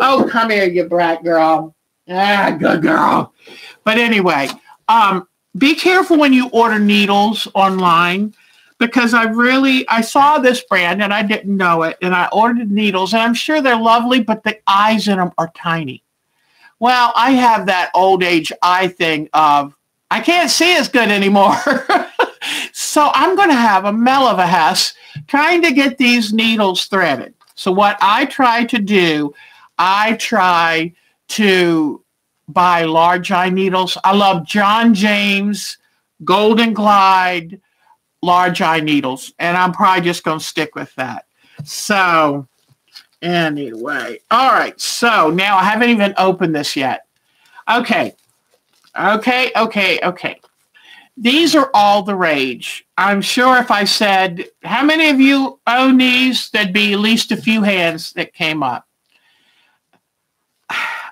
Oh, come here, you brat girl. Ah, good girl. But anyway, be careful when you order needles online, because I saw this brand and I didn't know it, and I ordered needles, and I'm sure they're lovely, but the eyes in them are tiny. Well, I have that old age eye thing of I can't see as good anymore. So I'm going to have a mell of a hess trying to get these needles threaded. So what I try to do, I try to buy large eye needles. I love John James, Golden Glide, large eye needles, and I'm probably just going to stick with that. So anyway, all right. So now I haven't even opened this yet. Okay. These are all the rage. I'm sure if I said, how many of you own these, there'd be at least a few hands that came up.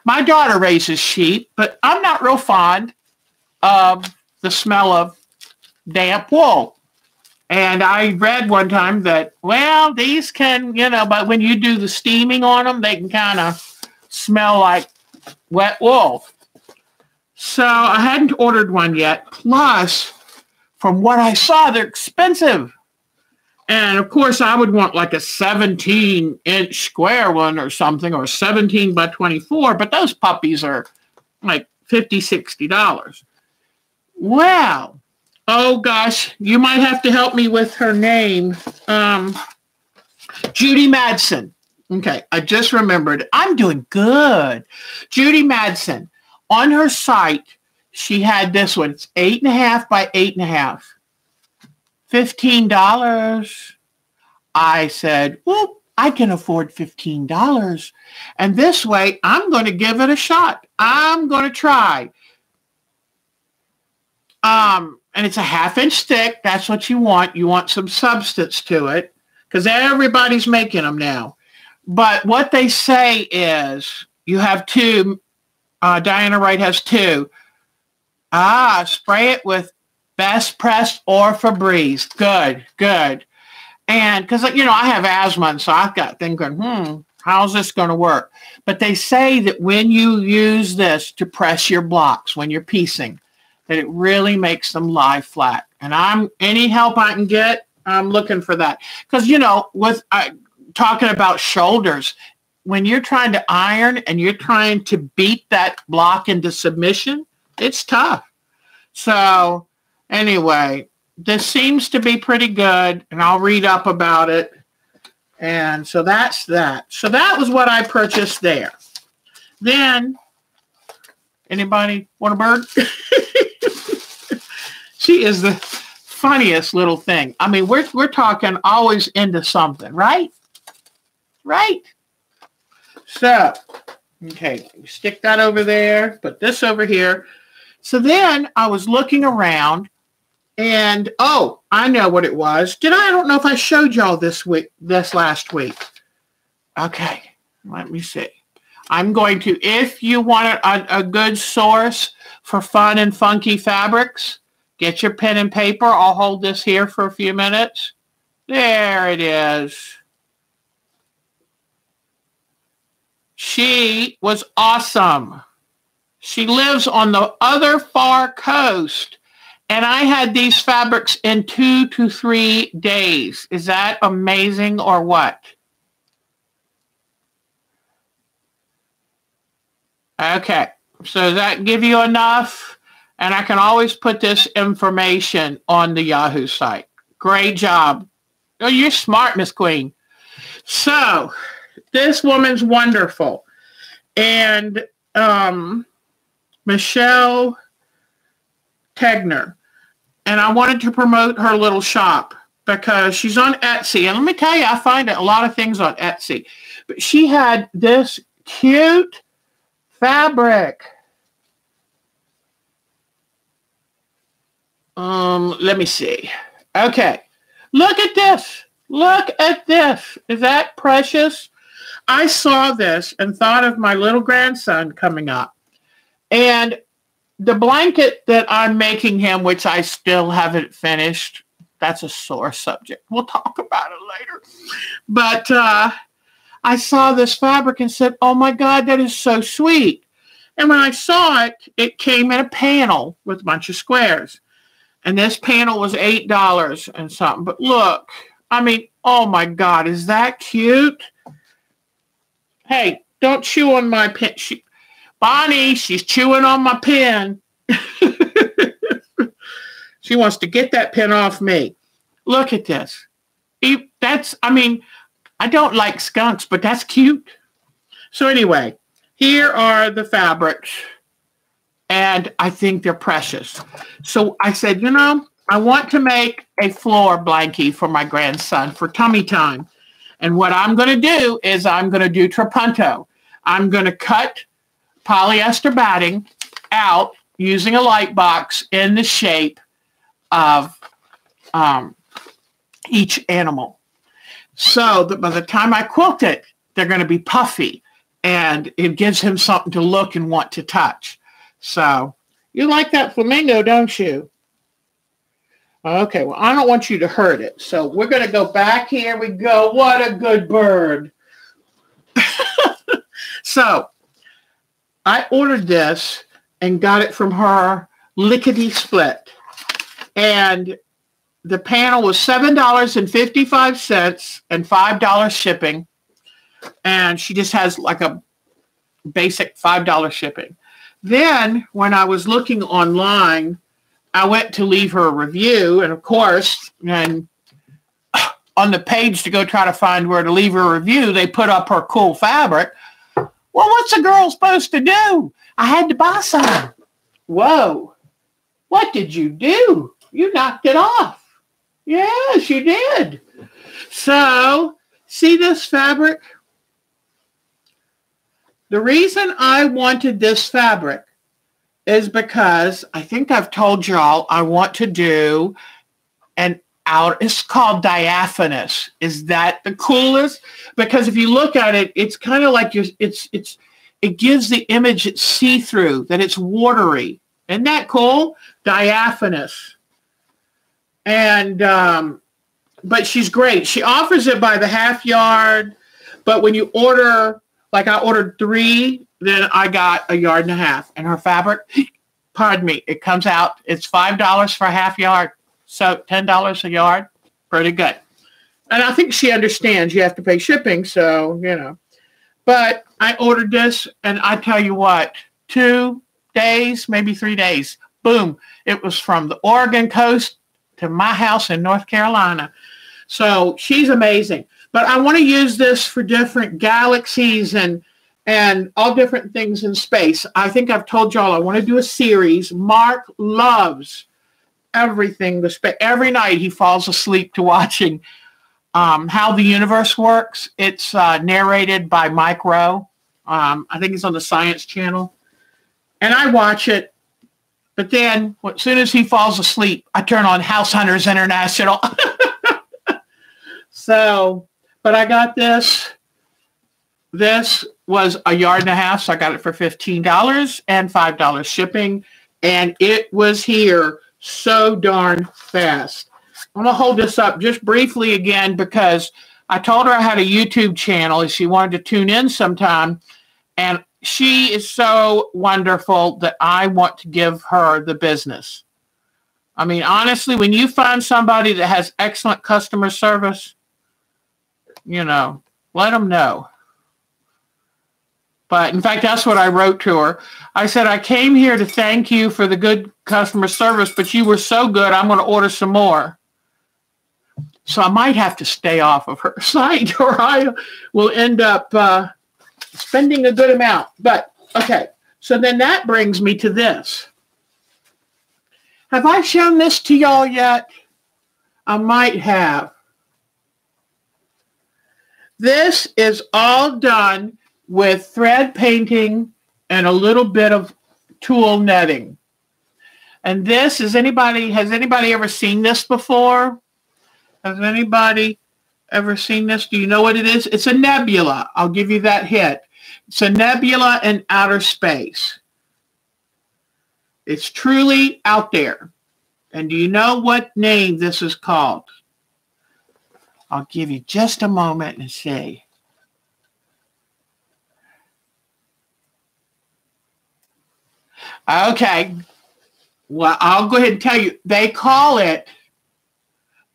My daughter raises sheep, but I'm not real fond of the smell of damp wool. And I read one time that, well, these can, but when you do the steaming on them, they can kind of smell like wet wool. So I hadn't ordered one yet. Plus, from what I saw, they're expensive. And of course, I would want like a 17-inch square one or something, or 17 by 24, but those puppies are like $50, $60. Wow. Oh gosh, you might have to help me with her name. Judy Madsen. Okay, I just remembered. I'm doing good. Judy Madsen. On her site, she had this one. It's 8.5 by 8.5. $15. I said, well, I can afford $15. And this way, I'm going to give it a shot. I'm going to try. And it's a 1/2-inch thick. That's what you want. You want some substance to it, because everybody's making them now. But what they say is you have two. Diana Wright has two. Spray it with Best Press or Febreze. Good. And because, I have asthma, and so I've got thinking, how's this going to work? But they say that when you use this to press your blocks, when you're piecing, that it really makes them lie flat. And any help I can get, I'm looking for that. Because, with talking about shoulders, when you're trying to iron and you're trying to beat that block into submission, it's tough. So anyway, this seems to be pretty good, and I'll read up about it. And so that's that. So that was what I purchased there. Then, anybody want a bird? She is the funniest little thing. I mean, we're talking always into something, right? Right. So, okay, stick that over there, put this over here. So then I was looking around, and I know what it was. I don't know if I showed y'all this last week. Okay, let me see. I'm going to, if you want a good source for fun and funky fabrics, get your pen and paper. I'll hold this here for a few minutes. There it is. She was awesome. She lives on the other far coast, and I had these fabrics in 2 to 3 days. Is that amazing or what? Okay, so does that give you enough? And I can always put this information on the Yahoo site. Great job. Oh, you're smart, Miss Queen. So this woman's wonderful. And Michelle Tegner. And I wanted to promote her little shop because she's on Etsy. And let me tell you, I find a lot of things on Etsy. But she had this cute fabric. Let me see. Okay. Look at this. Look at this. Is that precious? I saw this and thought of my little grandson coming up. And the blanket that I'm making him, which I still haven't finished, that's a sore subject. We'll talk about it later. But I saw this fabric and said, oh my God, that is so sweet. And when I saw it, it came in a panel with a bunch of squares. And this panel was $8 and something. But look, I mean, oh my God, is that cute? Hey, don't chew on my pen. Bonnie, she's chewing on my pen. She wants to get that pen off me. Look at this. I mean, I don't like skunks, but that's cute. So anyway, here are the fabrics. And I think they're precious. So I said, you know, I want to make a floor blankie for my grandson for tummy time. And what I'm going to do is I'm going to do trapunto. I'm going to cut polyester batting out using a light box in the shape of each animal. So that by the time I quilt it, they're going to be puffy. And it gives him something to look and want to touch. So, you like that flamingo, don't you? Okay, well, I don't want you to hurt it. So, we're going to go back. Here we go. What a good bird. So, I ordered this and got it from her lickety split. And the panel was $7.55 and $5 shipping. And she just has like a basic $5 shipping. Then, when I was looking online, I went to leave her a review. And, of course, and on the page to go try to find where to leave her a review, they put up her cool fabric. Well, what's a girl supposed to do? I had to buy some. Whoa. What did you do? You knocked it off. Yes, you did. So, see this fabric? The reason I wanted this fabric is because I think I've told y'all I want to do it's called diaphanous. Is that the coolest? Because if you look at it, it's kind of like it gives the image it's see-through, that it's watery. Isn't that cool? Diaphanous. And but she's great. She offers it by the half yard, but when you order, like I ordered 3, then I got 1.5 yards. And her fabric, pardon me, it comes out, it's $5 for a half yard. So $10 a yard, pretty good. And I think she understands you have to pay shipping, so, you know. But I ordered this, and I tell you what, 2 days, maybe 3 days, boom, it was from the Oregon coast to my house in North Carolina. So she's amazing. But I want to use this for different galaxies and all different things in space. I think I've told y'all I want to do a series. Mark loves everything. Every night he falls asleep to watching How the Universe Works. It's narrated by Mike Rowe. I think it's on the Science Channel. And I watch it. But then as soon as he falls asleep, I turn on House Hunters International. So... But I got this. This was 1.5 yards, so I got it for $15 and $5 shipping. And it was here so darn fast. I'm going to hold this up just briefly again because I told her I had a YouTube channel and she wanted to tune in sometime. And she is so wonderful that I want to give her the business. I mean, honestly, when you find somebody that has excellent customer service, you know, let them know. But in fact, that's what I wrote to her. I said, I came here to thank you for the good customer service, but you were so good, I'm going to order some more. So I might have to stay off of her site or I will end up spending a good amount. But, okay, so then that brings me to this. Have I shown this to y'all yet? I might have. This is all done with thread painting and a little bit of tulle netting. And this has anybody ever seen this before? Has anybody ever seen this? Do you know what it is? It's a nebula. I'll give you that hint. It's a nebula in outer space. It's truly out there. And do you know what name this is called? I'll give you just a moment and see. Okay. Well, I'll go ahead and tell you. They call it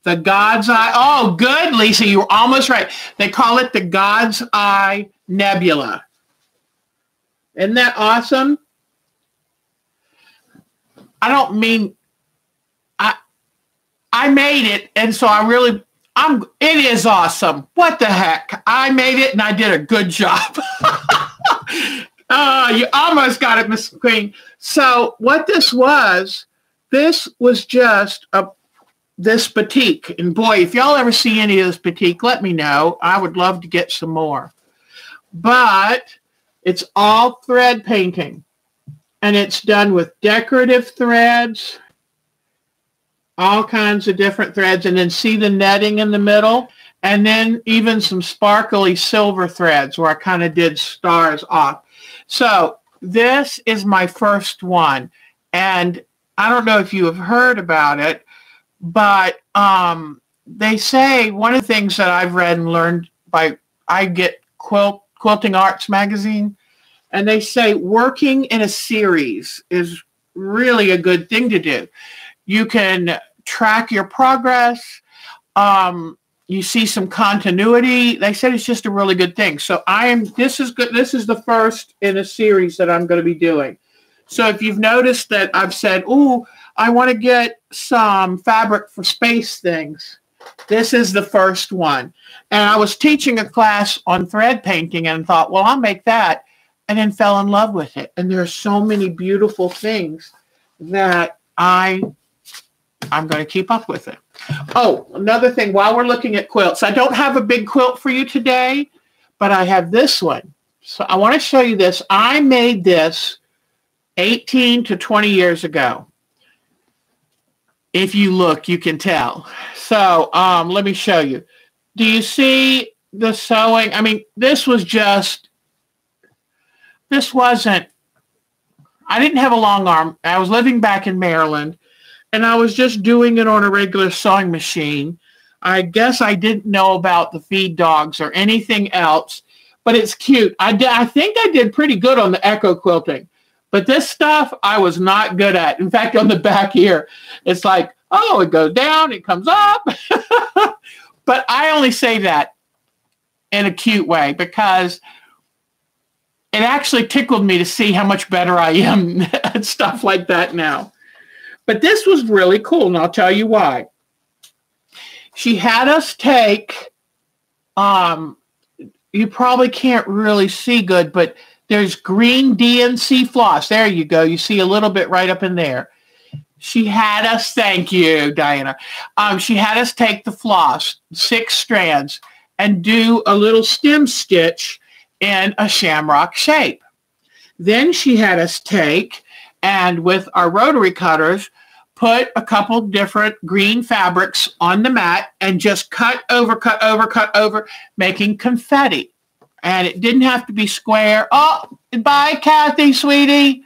the God's Eye. Oh, good, Lisa. You were almost right. They call it the God's Eye Nebula. Isn't that awesome? I don't mean I made it, and so it is awesome. What the heck? I made it, and I did a good job. You almost got it, Miss Queen. So what this was just this batik. And boy, if y'all ever see any of this batik, let me know. I would love to get some more. But it's all thread painting. And it's done with decorative threads, all kinds of different threads. And then see the netting in the middle? And then even some sparkly silver threads where I kind of did stars off. So this is my first one. And I don't know if you have heard about it, but they say one of the things that I've read and learned I get Quilting Arts magazine, and they say working in a series is really a good thing to do. You can track your progress. You see some continuity. They said it's just a really good thing. So this is good. This is the first in a series that I'm going to be doing. So if you've noticed that I've said, "Ooh, I want to get some fabric for space things," this is the first one. And I was teaching a class on thread painting and thought, well, I'll make that, and then fell in love with it. And there are so many beautiful things that I'm going to keep up with it. Oh, another thing, while we're looking at quilts, I don't have a big quilt for you today, but I have this one. So I want to show you this. I made this 18 to 20 years ago. If you look, you can tell. So let me show you. Do you see the sewing? I mean, I didn't have a long arm. I was living back in Maryland, and I was just doing it on a regular sewing machine. I guess I didn't know about the feed dogs or anything else, but it's cute. I think I did pretty good on the echo quilting, but this stuff I was not good at. In fact, on the back here, it's like, oh, it goes down, it comes up. But I only say that in a cute way because it actually tickled me to see how much better I am at stuff like that now. But this was really cool, and I'll tell you why. She had us take, you probably can't really see good, but there's green DNC floss. There you go. You see a little bit right up in there. She had us, thank you, Diana. She had us take the floss, 6 strands, and do a little stem stitch in a shamrock shape. Then she had us take, and with our rotary cutters, put a couple different green fabrics on the mat and just cut over, making confetti. And it didn't have to be square. Oh, bye, Kathy, sweetie.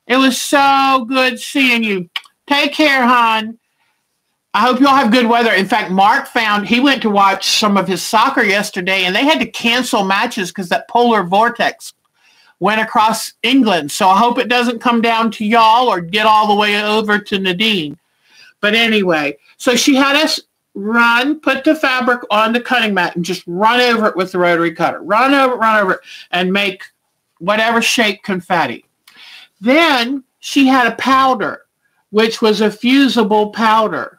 It was so good seeing you. Take care, hon. I hope you all have good weather. In fact, Mark he went to watch some of his soccer yesterday, and they had to cancel matches because that polar vortex went across England. So I hope it doesn't come down to y'all or get all the way over to Nadine. But anyway, so she had us put the fabric on the cutting mat and just run over it with the rotary cutter. Run over it, and make whatever shape confetti. Then she had a powder, which was a fusible powder.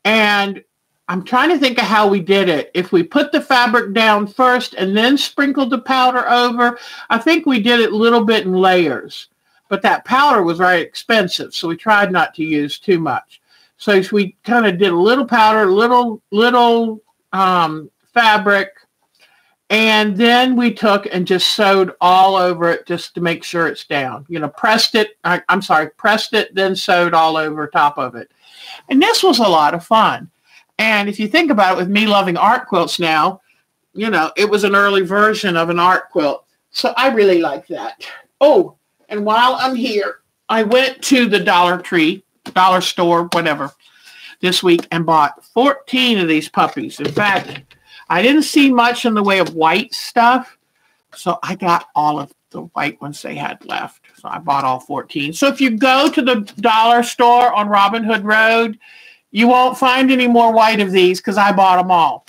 And I'm trying to think of how we did it. If we put the fabric down first and then sprinkled the powder over, I think we did it a little bit in layers. But that powder was very expensive, so we tried not to use too much. So we kind of did a little powder, little fabric, And then we took and just sewed all over it just to make sure it's down. You know, pressed it, pressed it, then sewed all over top of it. And this was a lot of fun. And if you think about it, with me loving art quilts now, you know, it was an early version of an art quilt. So I really like that. Oh, and while I'm here, I went to the Dollar Tree, dollar store, whatever, this week and bought 14 of these puppies. In fact, I didn't see much in the way of white stuff, so I got all of the white ones they had left. So I bought all 14. So if you go to the dollar store on Robin Hood Road, you won't find any more white of these because I bought them all.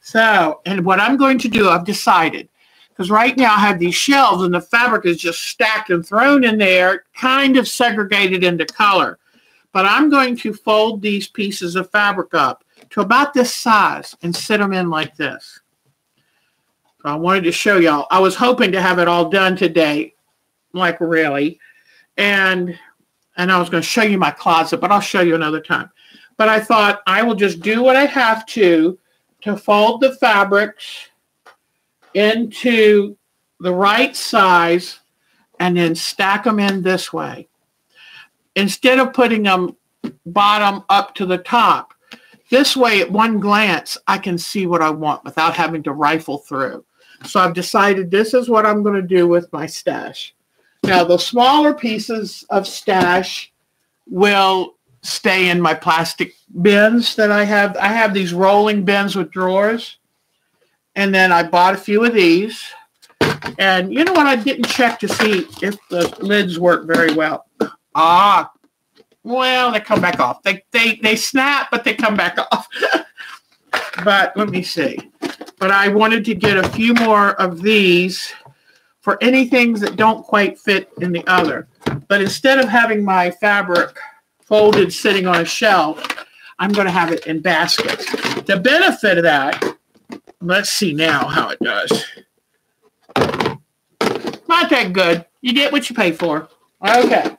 So, and what I'm going to do, I've decided, because right now I have these shelves and the fabric is just stacked and thrown in there, kind of segregated into color. But I'm going to fold these pieces of fabric up to about this size and sit them in like this. So I wanted to show y'all. I was hoping to have it all done today, like really. And I was going to show you my closet, but I'll show you another time. But I thought I will just do what I have to fold the fabrics into the right size and then stack them in this way. Instead of putting them bottom up to the top, this way at one glance, I can see what I want without having to rifle through. So I've decided this is what I'm going to do with my stash. Now, the smaller pieces of stash will stay in my plastic bins that I have. I have these rolling bins with drawers. And then I bought a few of these. And you know what? I didn't check to see if the lids work very well. Well, they come back off. They snap, but they come back off. But let me see. But I wanted to get a few more of these for any things that don't quite fit in the other. But instead of having my fabric folded sitting on a shelf, I'm going to have it in baskets. The benefit of that, let's see now how it does. Not that good. You get what you pay for. Okay.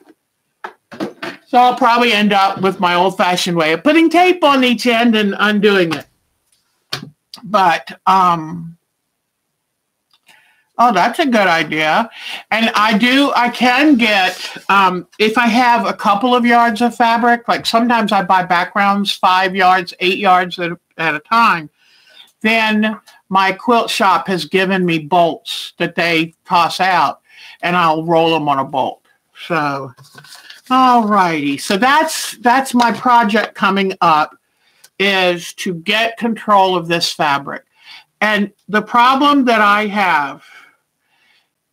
So I'll probably end up with my old-fashioned way of putting tape on each end and undoing it. But, oh, that's a good idea. And I can get, if I have a couple of yards of fabric, like sometimes I buy backgrounds 5 yards, 8 yards at a time, then my quilt shop has given me bolts that they toss out, and I'll roll them on a bolt. So, all righty. So that's my project coming up, is to get control of this fabric. And the problem that I have,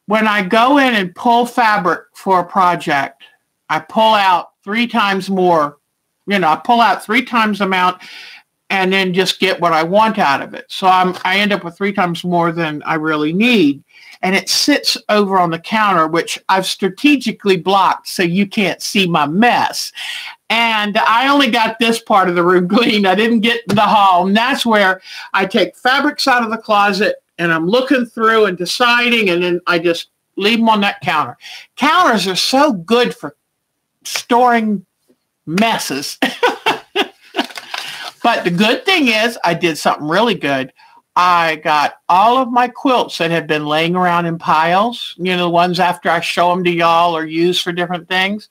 when I go in and pull fabric for a project, I pull out 3 times more. You know, I pull out 3 times the amount and then just get what I want out of it. So I end up with 3 times more than I really need. And it sits over on the counter, which I've strategically blocked so you can't see my mess. And I only got this part of the room clean. I didn't get the hall. And that's where I take fabrics out of the closet and I'm looking through and deciding, and then I just leave them on that counter. Counters are so good for storing messes. But the good thing is I did something really good. I got all of my quilts that had been laying around in piles, you know, the ones after I show them to y'all or use for different things.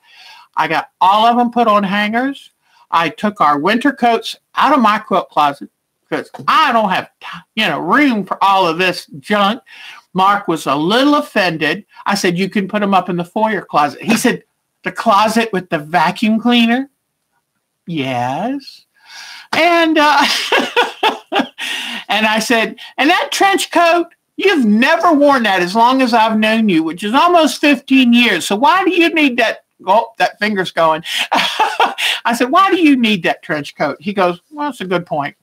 I got all of them put on hangers. I took our winter coats out of my quilt closet because I don't have, you know, room for all of this junk. Mark was a little offended. I said, you can put them up in the foyer closet. He said, the closet with the vacuum cleaner? Yes. And and I said, and that trench coat, you've never worn that as long as I've known you, which is almost 15 years. So why do you need that? Oh, that finger's going. I said, why do you need that trench coat? He goes, well, that's a good point.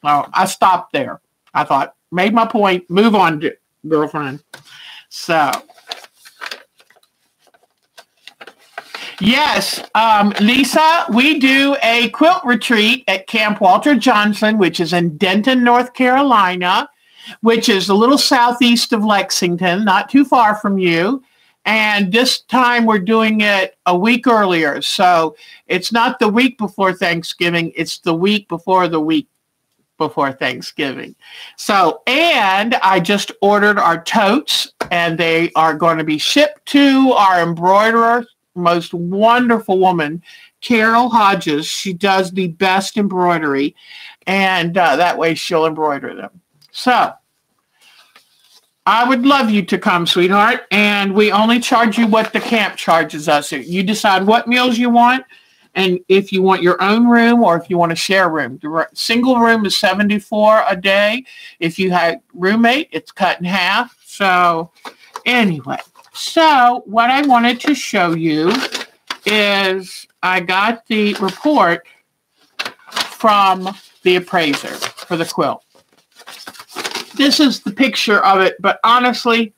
Well, I stopped there. I thought, made my point, move on, girlfriend. So, yes, Lisa, we do a quilt retreat at Camp Walter Johnson, which is in Denton, North Carolina, which is a little southeast of Lexington, not too far from you. And this time we're doing it a week earlier. So it's not the week before Thanksgiving. It's the week before the week before Thanksgiving. So, and I just ordered our totes, and they are going to be shipped to our embroiderer, most wonderful woman, Carol Hodges. She does the best embroidery, and that way she'll embroider them. So I would love you to come, sweetheart, and we only charge you what the camp charges us. You decide what meals you want, and if you want your own room or if you want to share a room. The single room is $74 a day. If you have roommate, it's cut in half. So anyway, so what I wanted to show you is I got the report from the appraiser for the quilt. This is the picture of it, but honestly,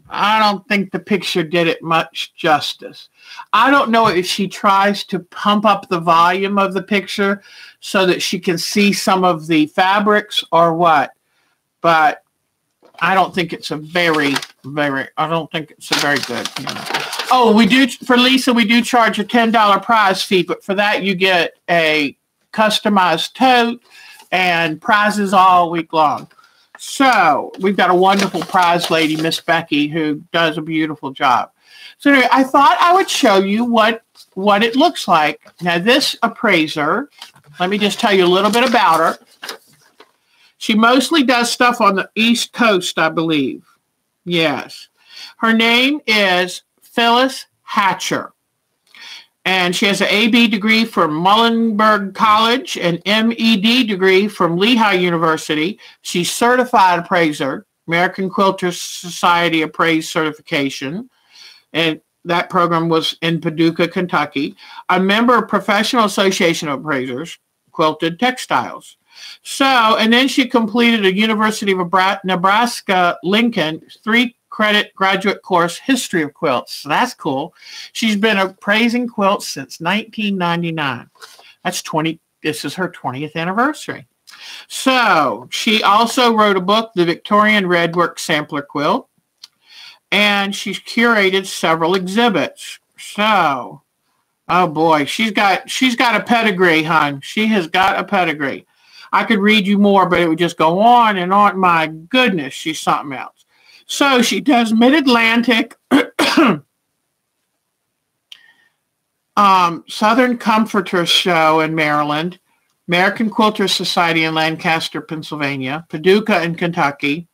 I don't think the picture did it much justice. I don't know if she tries to pump up the volume of the picture so that she can see some of the fabrics or what, but I don't think it's a very good. You know. Oh, we do, for Lisa, we do charge a $10 prize fee, but for that you get a customized tote and prizes all week long. So we've got a wonderful prize lady, Miss Becky, who does a beautiful job. So anyway, I thought I would show you what it looks like. Now this appraiser, let me just tell you a little bit about her. She mostly does stuff on the East Coast, I believe. Yes. Her name is Phyllis Hatcher. And she has an AB degree from Muhlenberg College, an MED degree from Lehigh University. She's certified appraiser, American Quilters Society appraised certification. And that program was in Paducah, Kentucky. A member of Professional Association of Appraisers, Quilted Textiles. So, and then she completed a University of Nebraska Lincoln 3-credit graduate course, History of Quilts. So that's cool. She's been appraising quilts since 1999. This is her 20th anniversary. So she also wrote a book, The Victorian Redwork Sampler Quilt, and she's curated several exhibits. So, oh boy, she's got a pedigree, hon. She has got a pedigree. I could read you more, but it would just go on and on. My goodness, she's something else. So she does Mid-Atlantic, Southern Comforters Show in Maryland, American Quilters Society in Lancaster, Pennsylvania, Paducah in Kentucky,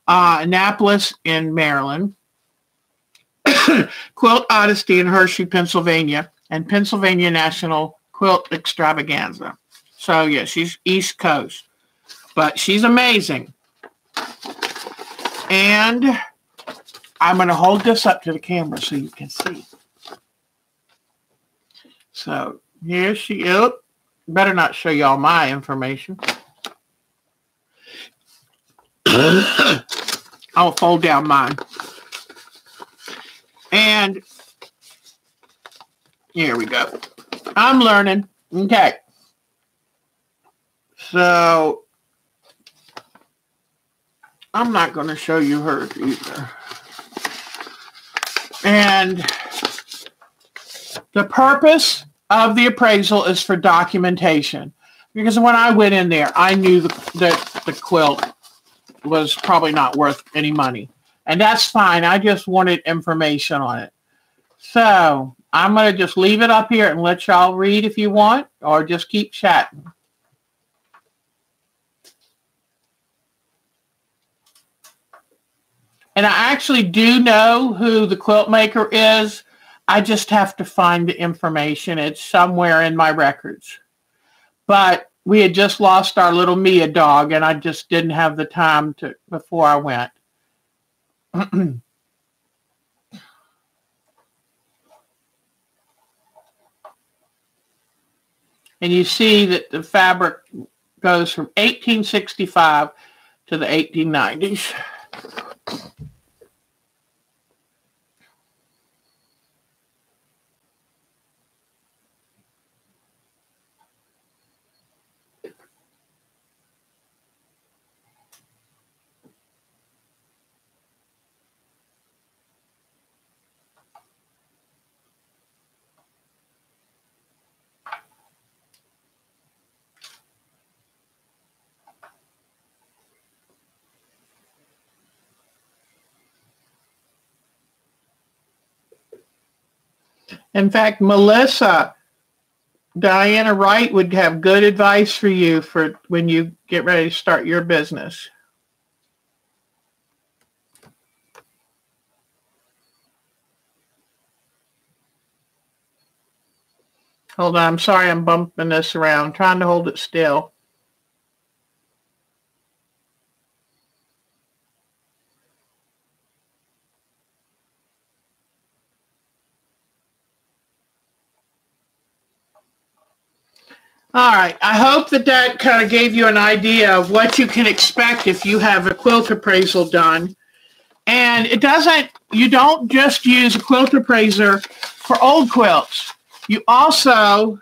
Annapolis in Maryland, Quilt Odyssey in Hershey, Pennsylvania, and Pennsylvania National Quilt Extravaganza. So, yeah, she's East Coast, but she's amazing. And I'm going to hold this up to the camera so you can see. So, here she is. Better not show you all my information. I'll fold down mine. And here we go. I'm learning. Okay. So, I'm not going to show you hers either. And the purpose of the appraisal is for documentation. Because when I went in there, I knew that the quilt was probably not worth any money. And that's fine. I just wanted information on it. So, I'm going to just leave it up here and let y'all read if you want, or just keep chatting. And I actually do know who the quilt maker is. I just have to find the information. It's somewhere in my records. But we had just lost our little Mia dog, and I just didn't have the time to before I went. And you see that the fabric goes from 1865 to the 1890s. In fact, Melissa, Diana Wright would have good advice for you for when you get ready to start your business. Hold on, I'm sorry I'm bumping this around. I'm trying to hold it still. All right, I hope that kind of gave you an idea of what you can expect if you have a quilt appraisal done. And you don't just use a quilt appraiser for old quilts. You also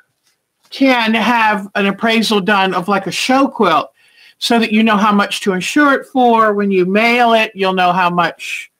can have an appraisal done of like a show quilt so that you know how much to insure it for. When you mail it, you'll know how much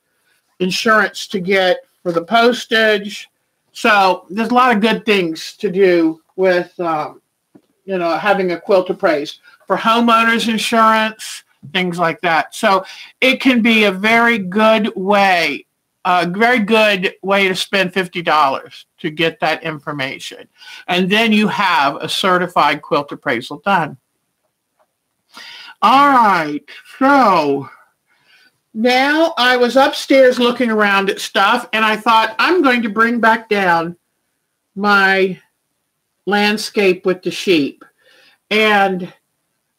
insurance to get for the postage. So there's a lot of good things to do with having a quilt appraised for homeowners insurance, things like that. So it can be a very good way to spend $50 to get that information. And then you have a certified quilt appraisal done. All right, so now I was upstairs looking around at stuff, and I thought I'm going to bring back down my landscape with the sheep. And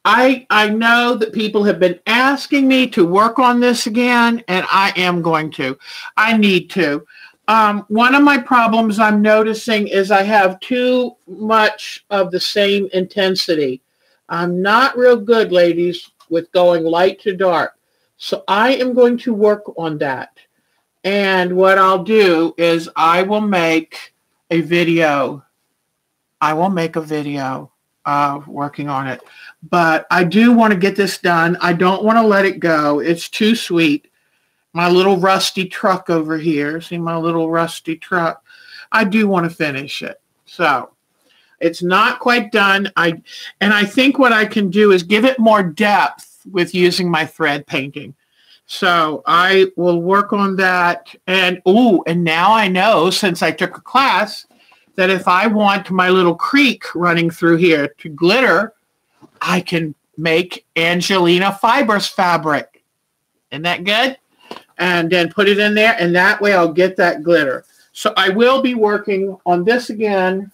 I know that people have been asking me to work on this again, and I am going to. I need to. One of my problems I'm noticing is I have too much of the same intensity. I'm not real good, ladies, with going light to dark. So I am going to work on that. And what I'll do is I will make a video. I will make a video of working on it. But I do want to get this done. I don't want to let it go. It's too sweet. My little rusty truck over here. See my little rusty truck? I do want to finish it. So it's not quite done. I think what I can do is give it more depth with using my thread painting. So I will work on that. And now I know, since I took a class, that if I want my little creek running through here to glitter, I can make Angelina Fibers fabric. Isn't that good? And then put it in there, and that way I'll get that glitter. So I will be working on this again,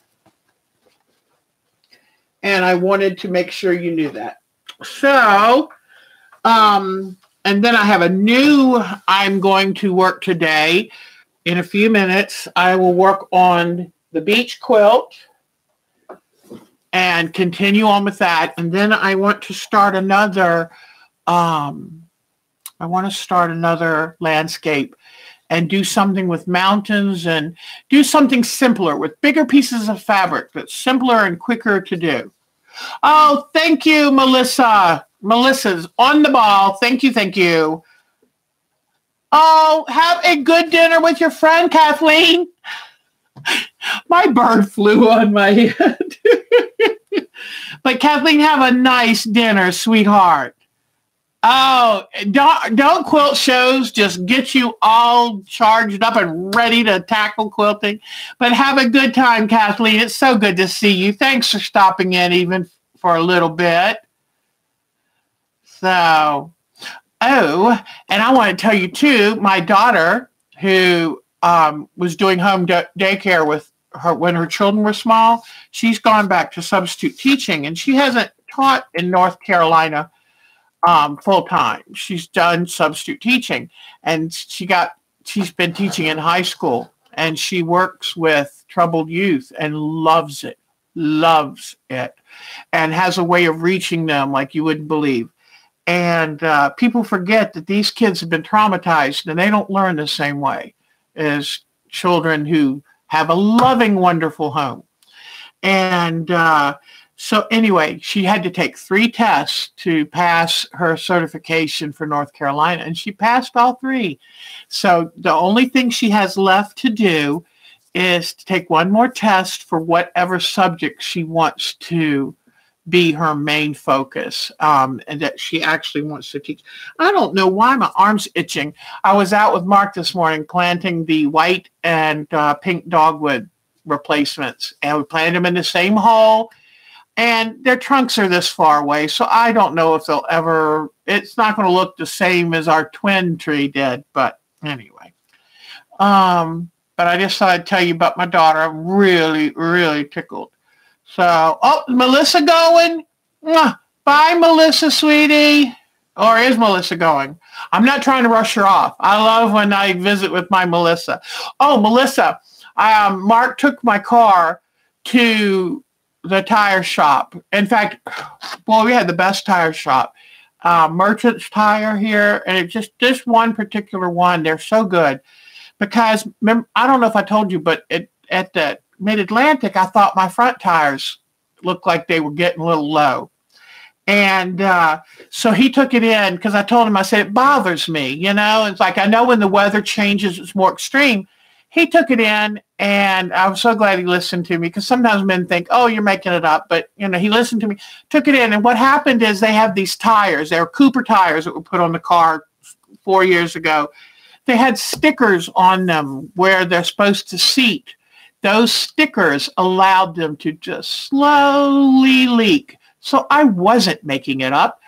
and I wanted to make sure you knew that. So, and then I have I'm going to work today. In a few minutes, I will work on the beach quilt and continue on with that. And then I want to start another, landscape and do something with mountains and do something simpler with bigger pieces of fabric that's simpler and quicker to do. Oh, thank you, Melissa. Melissa's on the ball. Thank you, thank you. Oh, have a good dinner with your friend, Kathleen. My bird flew on my head. But Kathleen, have a nice dinner, sweetheart. Oh, don't quilt shows just get you all charged up and ready to tackle quilting. But have a good time, Kathleen. It's so good to see you. Thanks for stopping in even for a little bit. So, and I want to tell you too, my daughter, who was doing home daycare with her when her children were small, she's gone back to substitute teaching, and she hasn't taught in North Carolina full time. She's done substitute teaching, and she's been teaching in high school, and she works with troubled youth and loves it, and has a way of reaching them like you wouldn't believe. And people forget that these kids have been traumatized, and they don't learn the same way as children who have a loving, wonderful home. And so anyway, she had to take 3 tests to pass her certification for North Carolina, and she passed all 3. So the only thing she has left to do is to take one more test for whatever subject she wants to be her main focus, and that she actually wants to teach. I don't know why my arm's itching. I was out with Mark this morning planting the white and pink dogwood replacements, and we planted them in the same hole. And their trunks are this far away, so I don't know if they'll ever, it's not going to look the same as our twin tree did, but anyway. But I just thought I'd tell you about my daughter. I'm really, really tickled. So, oh, Melissa going? Bye, Melissa, sweetie. Or is Melissa going? I'm not trying to rush her off. I love when I visit with my Melissa. Oh, Melissa, Mark took my car to the tire shop. In fact, boy, we had the best tire shop. Merchant's Tire here. And it's just this one particular one. They're so good. Because, I don't know if I told you, but at the Mid-Atlantic, I thought my front tires looked like they were getting a little low. And so he took it in because I told him, I said, it bothers me. You know, it's like I know when the weather changes, it's more extreme. He took it in, and I was so glad he listened to me because sometimes men think, oh, you're making it up. But, you know, he listened to me, took it in. And what happened is they have these tires. They were Cooper tires that were put on the car 4 years ago. They had stickers on them where they're supposed to seat. Those stickers allowed them to just slowly leak. So I wasn't making it up.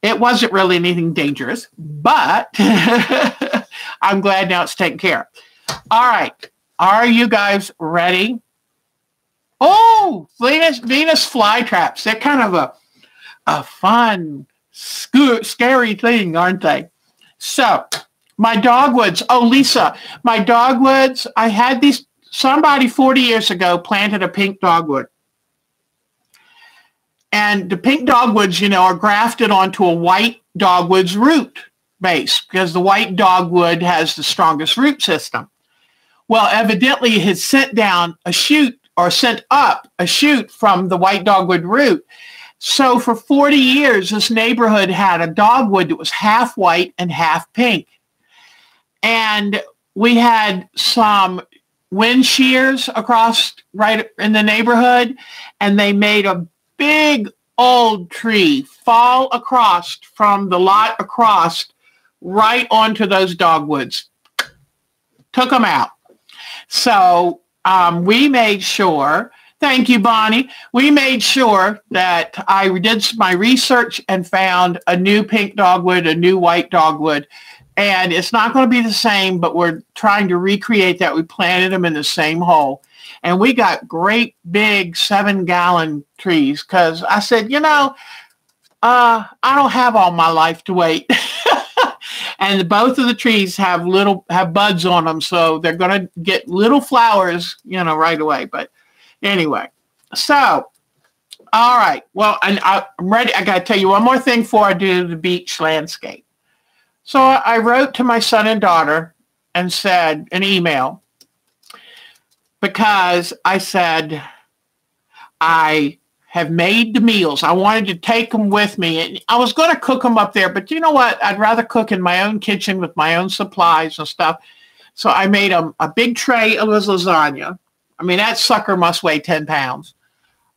It wasn't really anything dangerous, but I'm glad now it's taken care of. All right. Are you guys ready? Oh, Venus flytraps. They're kind of a fun, scary thing, aren't they? So my dogwoods. Oh, Lisa, my dogwoods. I had these, somebody 40 years ago planted a pink dogwood. And the pink dogwoods, you know, are grafted onto a white dogwood's root base because the white dogwood has the strongest root system. Well, evidently it had sent down a shoot or sent up a shoot from the white dogwood root. So for 40 years, this neighborhood had a dogwood that was half white and half pink. And we had some wind shears across right in the neighborhood, and they made a big old tree fall across from the lot across right onto those dogwoods. Took them out. So we made sure, thank you, Bonnie, we made sure that I did my research and found a new pink dogwood, a new white dogwood. And it's not going to be the same, but we're trying to recreate that. We planted them in the same hole. And we got great big 7-gallon trees because I said, you know, I don't have all my life to wait. And both of the trees have buds on them, so they're going to get little flowers, you know, right away. But anyway, so all right. Well, and I'm ready. I got to tell you one more thing before I do the beach landscape. So I wrote to my son and daughter and said an email. Because I said, I have made the meals. I wanted to take them with me. And I was going to cook them up there, but you know what? I'd rather cook in my own kitchen with my own supplies and stuff. So I made them a big tray of lasagna. I mean, that sucker must weigh 10 pounds.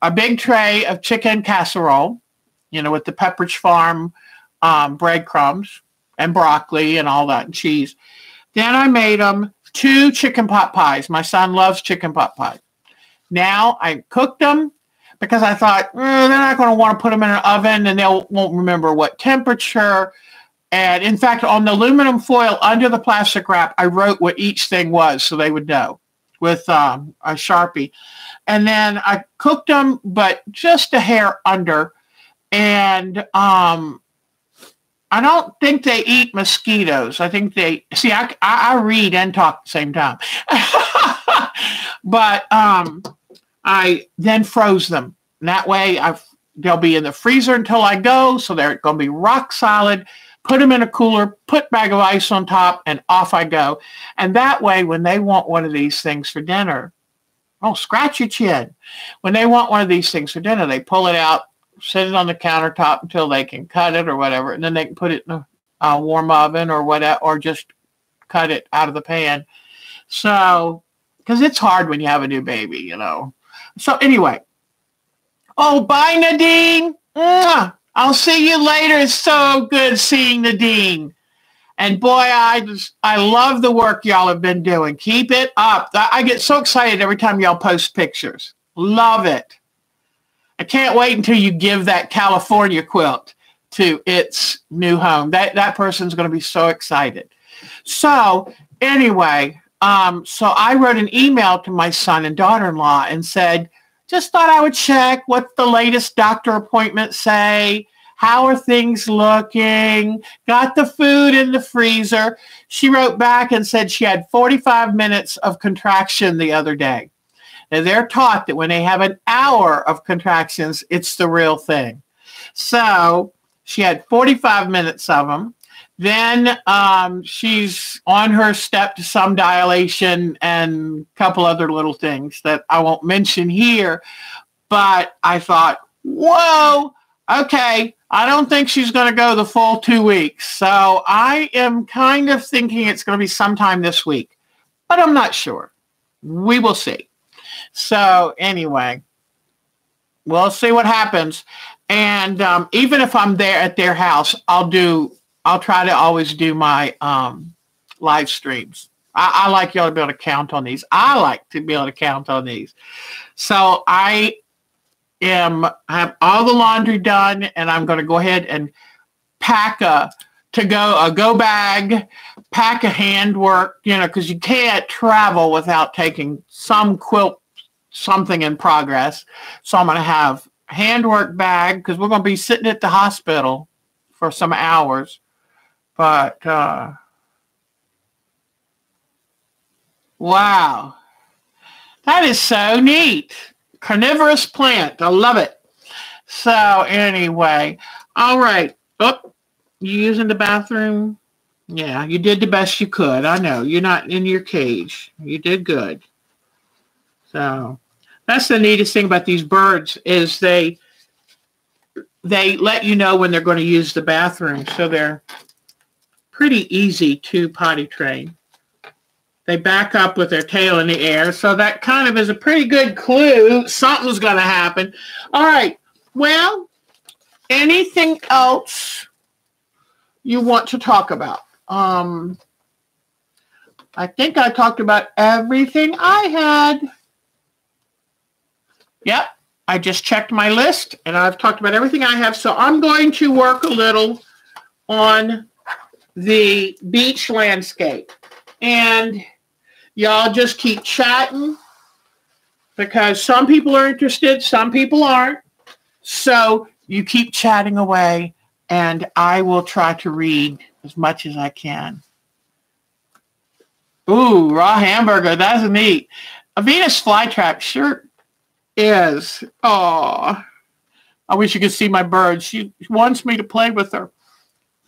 A big tray of chicken casserole, you know, with the Pepperidge Farm breadcrumbs and broccoli and all that and cheese. Then I made them 2 chicken pot pies. My son loves chicken pot pie. Now I cooked them because I thought they're not going to want to put them in an oven and they won't remember what temperature. And in fact, on the aluminum foil under the plastic wrap, I wrote what each thing was so they would know with a Sharpie. And then I cooked them, but just a hair under. And I don't think they eat mosquitoes. I think they, see, I read and talk at the same time. But I then froze them. And that way they'll be in the freezer until I go. So they're going to be rock solid. Put them in a cooler, put a bag of ice on top, and off I go. And that way, when they want one of these things for dinner, oh, scratch your chin. When they want one of these things for dinner, they pull it out, sit it on the countertop until they can cut it or whatever, and then they can put it in a warm oven or whatever, or just cut it out of the pan. So, because it's hard when you have a new baby, you know. So anyway, oh, bye, Nadine. Mwah! I'll see you later. It's so good seeing Nadine. And boy, I love the work y'all have been doing. Keep it up. I get so excited every time y'all post pictures. Love it. I can't wait until you give that California quilt to its new home. That person's going to be so excited. So anyway, so I wrote an email to my son and daughter-in-law and said, just thought I would check what the latest doctor appointments say. How are things looking? Got the food in the freezer. She wrote back and said she had 45 minutes of contraction the other day. And they're taught that when they have an hour of contractions, it's the real thing. So she had 45 minutes of them. Then she's on her step to some dilation and a couple other little things that I won't mention here. But I thought, whoa, okay, I don't think she's going to go the full 2 weeks. So I am kind of thinking it's going to be sometime this week, but I'm not sure. We will see. So anyway, we'll see what happens. And even if I'm there at their house, I'll try to always do my live streams. I like y'all to be able to count on these. I like to be able to count on these. So I have all the laundry done, and I'm going to go ahead and pack a go bag, pack a handwork, because you can't travel without taking some quilt, something in progress. So I'm going to have a handwork bag because we're going to be sitting at the hospital for some hours. But, wow, that is so neat. Carnivorous plant. I love it. So anyway, all right. Oh, you using the bathroom? Yeah, you did the best you could. I know. You're not in your cage. You did good. So that's the neatest thing about these birds is they let you know when they're going to use the bathroom. So they're pretty easy to potty train. They back up with their tail in the air. So that kind of is a pretty good clue. Something's going to happen. All right. Well, anything else you want to talk about? I think I talked about everything I had. Yep. I just checked my list and I've talked about everything I have. So I'm going to work a little on the beach landscape. And y'all just keep chatting because some people are interested, some people aren't. So you keep chatting away and I will try to read as much as I can. Ooh, raw hamburger. That's neat. A Venus flytrap sure is. Oh, I wish you could see my bird. She wants me to play with her.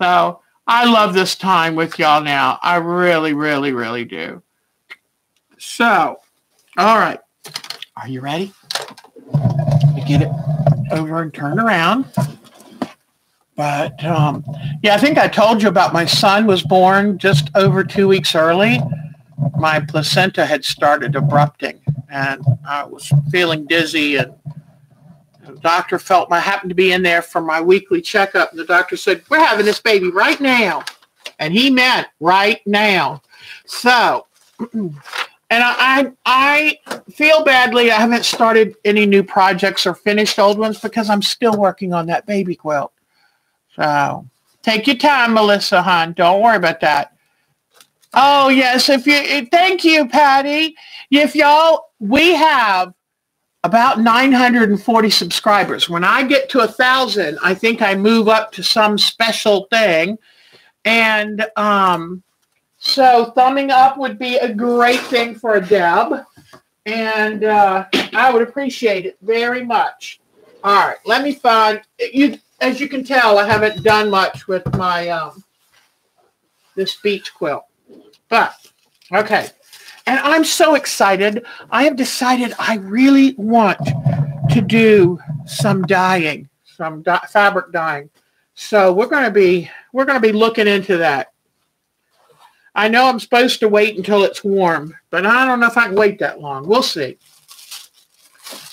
So I love this time with y'all now. I really, really, really do. So, all right. Are you ready? To get it over and turn around. But, yeah, I think I told you about my son was born just over 2 weeks early. My placenta had started abrupting, and I was feeling dizzy, and the doctor felt I happened to be in there for my weekly checkup, and the doctor said, we're having this baby right now. And he meant right now. So, and I feel badly I haven't started any new projects or finished old ones because I'm still working on that baby quilt. So take your time, Melissa, hon. Don't worry about that. Oh, yes. Thank you, Patty. We have about 940 subscribers. When I get to 1,000, I think I move up to some special thing. And so thumbing up would be a great thing for Deb. And I would appreciate it very much. All right, let me find you. As you can tell, I haven't done much with my this beach quilt. But, okay. And I'm so excited. I have decided I really want to do some dyeing, some fabric dyeing. So we're going to be looking into that. I know I'm supposed to wait until it's warm, but I don't know if I can wait that long. We'll see.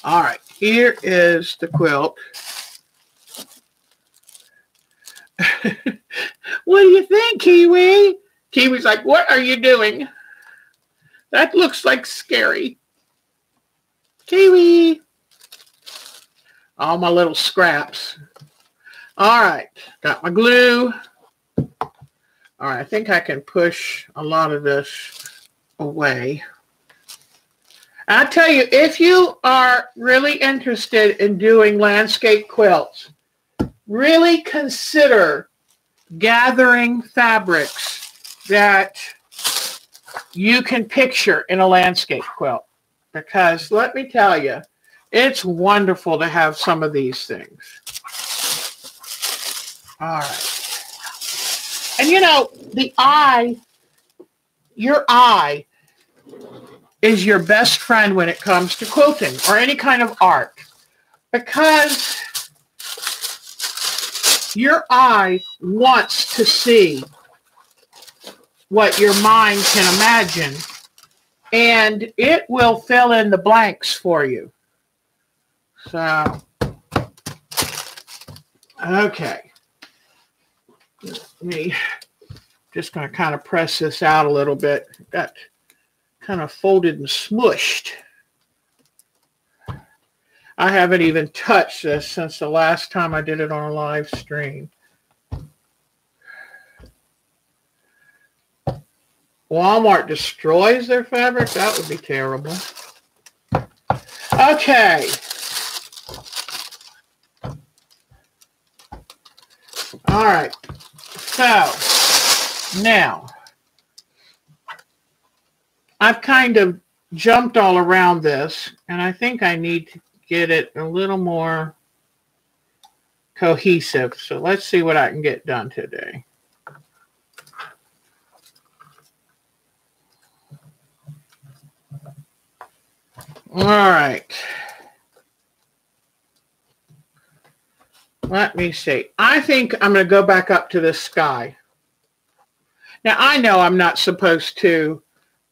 All right, here is the quilt. What do you think, Kiwi? Kiwi's like, what are you doing? That looks like scary. Kiwi. All my little scraps. All right, got my glue. All right, I think I can push a lot of this away. I tell you, if you are really interested in doing landscape quilts, really consider gathering fabrics that you can picture in a landscape quilt. Because let me tell you, it's wonderful to have some of these things. All right. And you know, the eye, your eye is your best friend when it comes to quilting or any kind of art, because your eye wants to see what your mind can imagine, and it will fill in the blanks for you. So, okay. Let me just going to kind of press this out a little bit. Got kind of folded and smushed. I haven't even touched this since the last time I did it on a live stream. Walmart destroys their fabric? That would be terrible. Okay. All right. So, now, I've kind of jumped all around this, and I think I need to get it a little more cohesive. So let's see what I can get done today. All right. Let me see. I think I'm going to go back up to this sky. Now, I know I'm not supposed to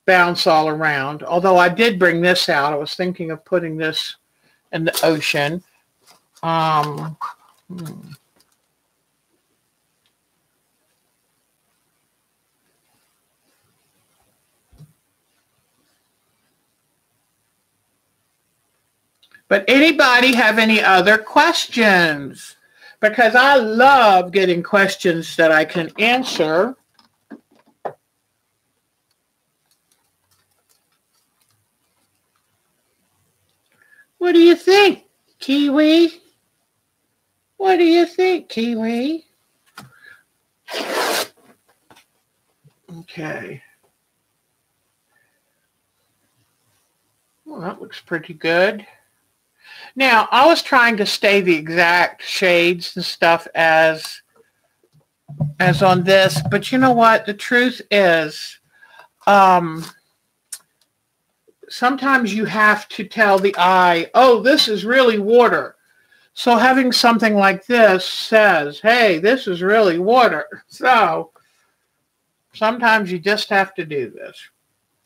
bounce all around, although I did bring this out. I was thinking of putting this in the ocean. But anybody have any other questions? Because I love getting questions that I can answer. What do you think, Kiwi? What do you think, Kiwi? Okay. Well, that looks pretty good. Now, I was trying to stay the exact shades and stuff as on this, but you know what? The truth is, sometimes you have to tell the eye, oh, this is really water. So having something like this says, hey, this is really water. So sometimes you just have to do this.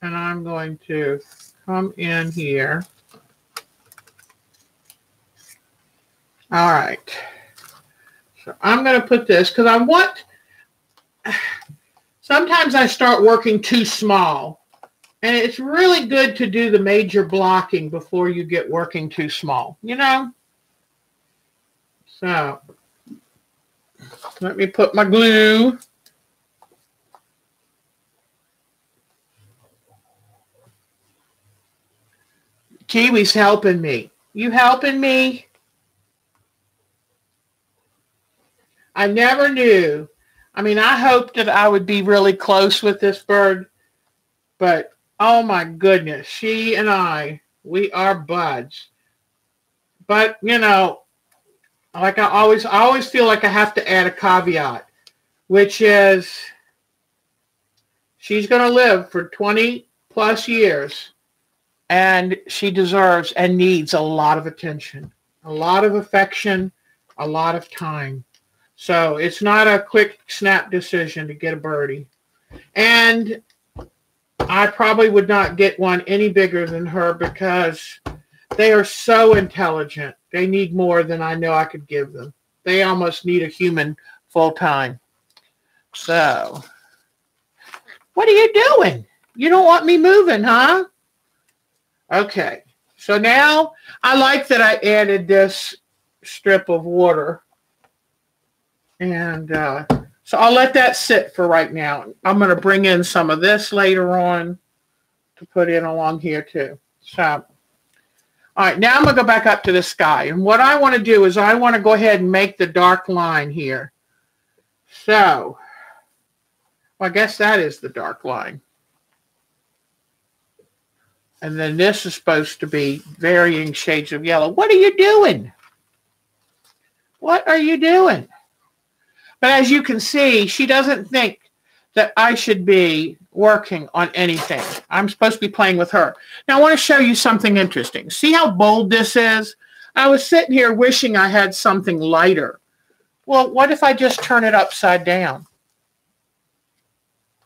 And I'm going to come in here. All right. So I'm going to put this because I want, sometimes I start working too small. And it's really good to do the major blocking before you get working too small, you know? So, let me put my glue. Kiwi's helping me. You helping me? I never knew. I mean, I hoped that I would be really close with this bird, but oh my goodness, she and I, we are buds. But, you know, like I always feel like I have to add a caveat, which is she's going to live for 20 plus years, and she deserves and needs a lot of attention, a lot of affection, a lot of time. So it's not a quick snap decision to get a birdie. And I probably would not get one any bigger than her because they are so intelligent. They need more than I know I could give them. They almost need a human full time. So, what are you doing? You don't want me moving, huh? Okay. So now I like that I added this strip of water. And so I'll let that sit for right now. I'm going to bring in some of this later on to put in along here too. So, all right, now I'm going to go back up to the sky. And what I want to do is I want to go ahead and make the dark line here. So, well, I guess that is the dark line. And then this is supposed to be varying shades of yellow. What are you doing? What are you doing? But as you can see, she doesn't think that I should be working on anything. I'm supposed to be playing with her. Now, I want to show you something interesting. See how bold this is? I was sitting here wishing I had something lighter. Well, what if I just turn it upside down?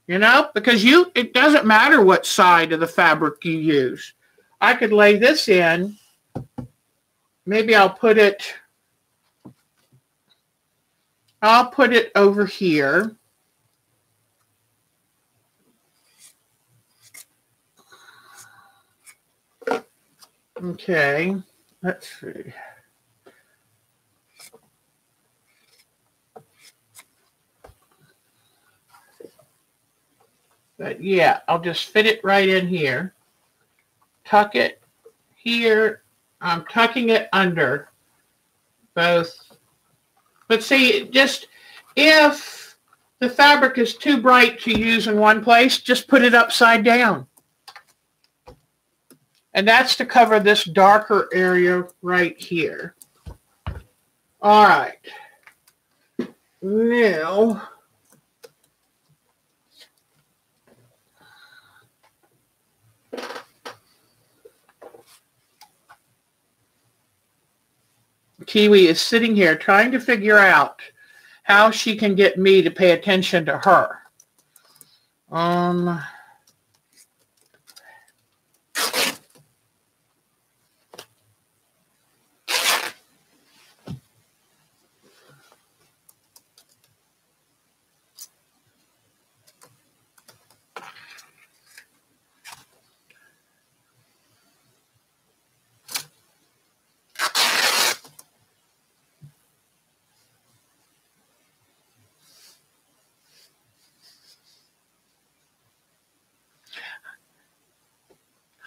You know, because it doesn't matter what side of the fabric you use. I could lay this in. Maybe I'll put it over here. Okay, let's see. But yeah, I'll just fit it right in here. Tuck it here. I'm tucking it under both. But see, just if the fabric is too bright to use in one place, just put it upside down. And that's to cover this darker area right here. All right. Now, Kiwi is sitting here trying to figure out how she can get me to pay attention to her.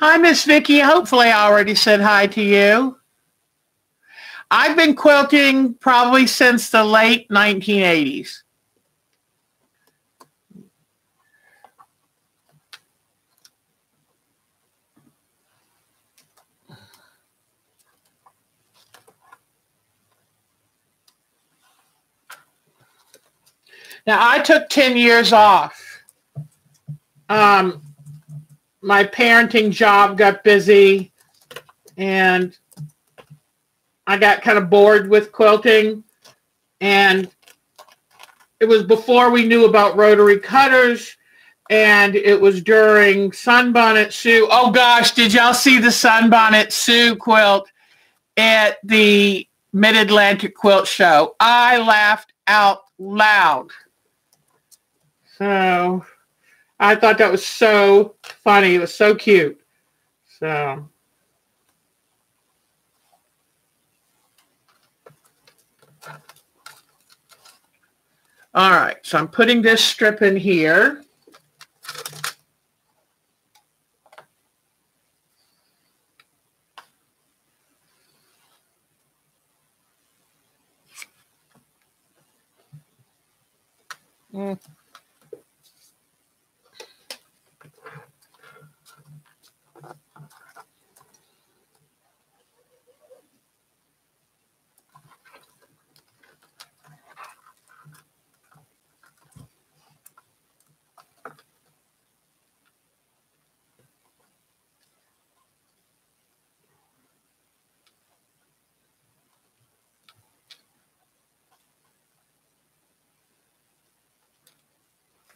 Hi, Miss Vicki. Hopefully I already said hi to you. I've been quilting probably since the late 1980s. Now, I took 10 years off. My parenting job got busy, and I got kind of bored with quilting. And it was before we knew about rotary cutters, and it was during Sunbonnet Sue. Oh, gosh, did y'all see the Sunbonnet Sue quilt at the Mid-Atlantic Quilt Show? I laughed out loud. So I thought that was so funny. It was so cute. So all right, so I'm putting this strip in here.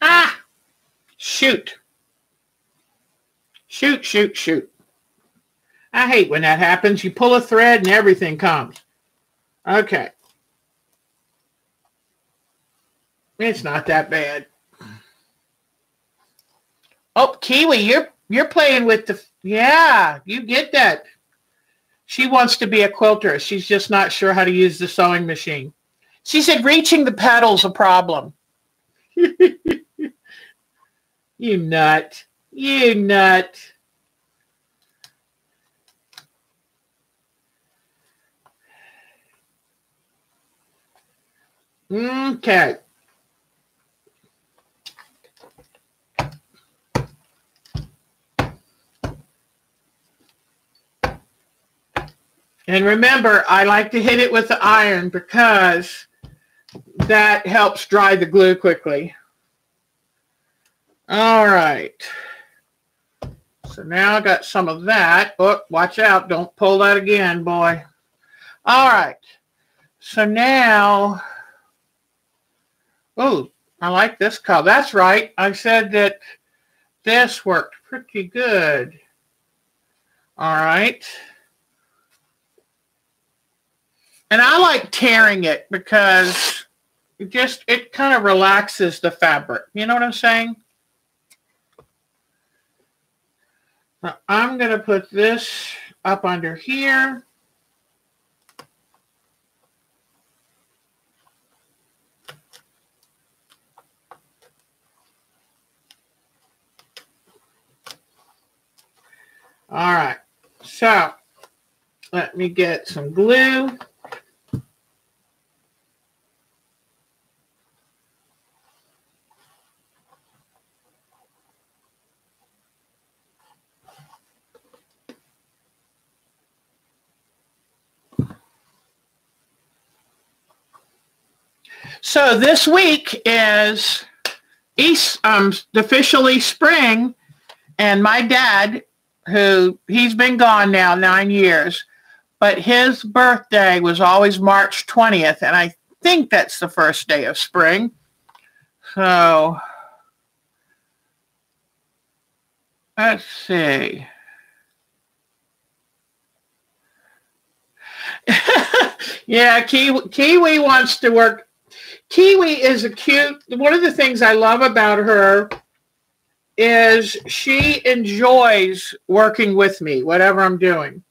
Ah! Shoot. Shoot, shoot, shoot. I hate when that happens. You pull a thread and everything comes. Okay. It's not that bad. Oh, Kiwi, you're playing with the, yeah, you get that. She wants to be a quilter. She's just not sure how to use the sewing machine. She said reaching the pedal's a problem. You nut. You nut. Okay. And remember, I like to hit it with the iron because that helps dry the glue quickly. All right. So now I got some of that. Oh, watch out. Don't pull that again, boy. All right. So now, oh, I like this color. That's right. I said that this worked pretty good. All right. And I like tearing it because it kind of relaxes the fabric. You know what I'm saying? Now I'm going to put this up under here. All right. So let me get some glue. So this week is officially spring, and my dad, he's been gone now 9 years, but his birthday was always March 20th, and I think that's the first day of spring. So let's see. Yeah, Kiwi wants to work. Kiwi is a cute, one of the things I love about her is she enjoys working with me, whatever I'm doing.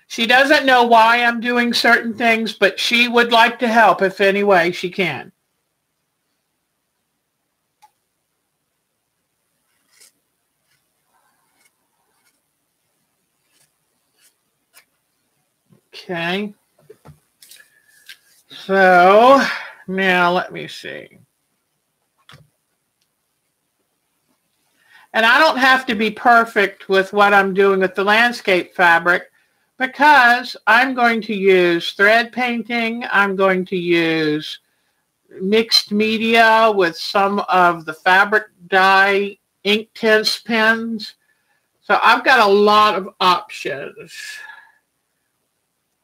She doesn't know why I'm doing certain things, but she would like to help if any way she can. Okay. So now let me see. And I don't have to be perfect with what I'm doing with the landscape fabric because I'm going to use thread painting. I'm going to use mixed media with some of the fabric dye Inktense pens. So I've got a lot of options.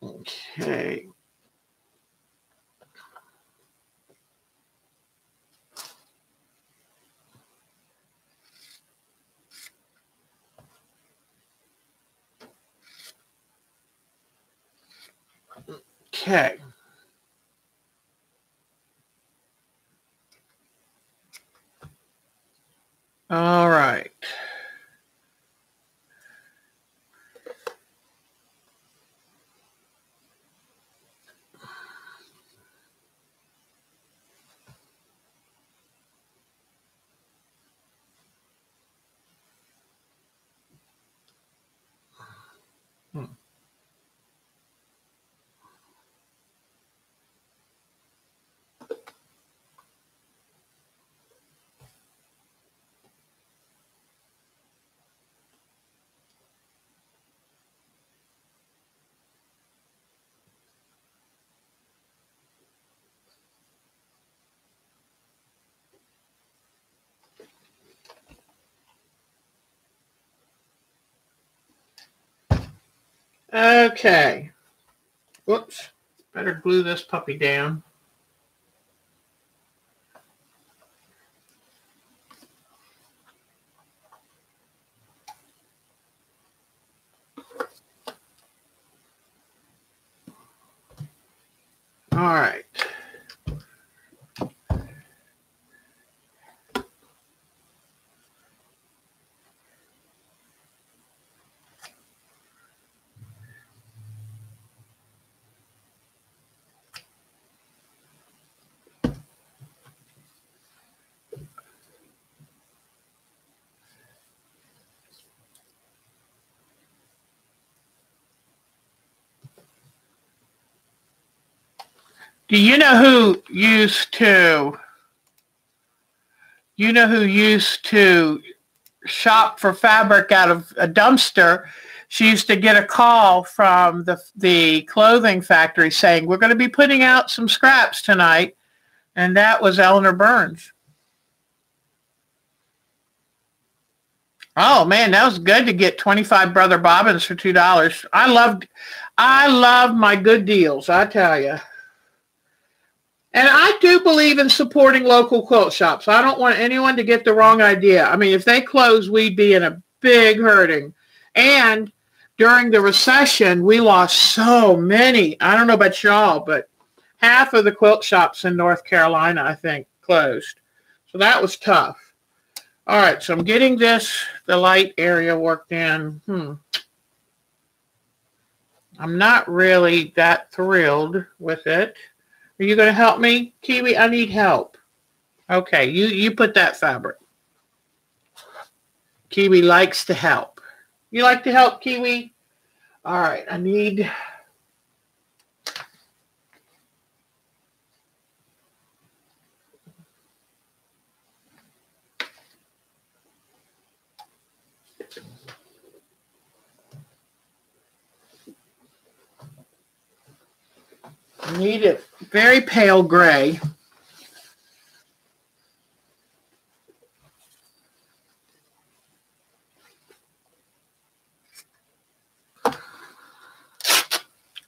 Okay. Okay. All right. Okay. Whoops. Better glue this puppy down. right. Do you know who used to shop for fabric out of a dumpster? She used to get a call from the clothing factory saying, we're going to be putting out some scraps tonight. And that was Eleanor Burns. Oh man, that was good to get 25 Brother Bobbins for $2. I loved my good deals, I tell you. And I do believe in supporting local quilt shops. I don't want anyone to get the wrong idea. I mean, if they close, we'd be in a big hurting. And during the recession, we lost so many. I don't know about y'all, but half of the quilt shops in North Carolina, I think, closed. So that was tough. All right, so I'm getting the light area worked in. I'm not really that thrilled with it. Are you going to help me, Kiwi? I need help. Okay, you put that fabric. Kiwi likes to help. You like to help, Kiwi? All right, I need... I need it very pale gray.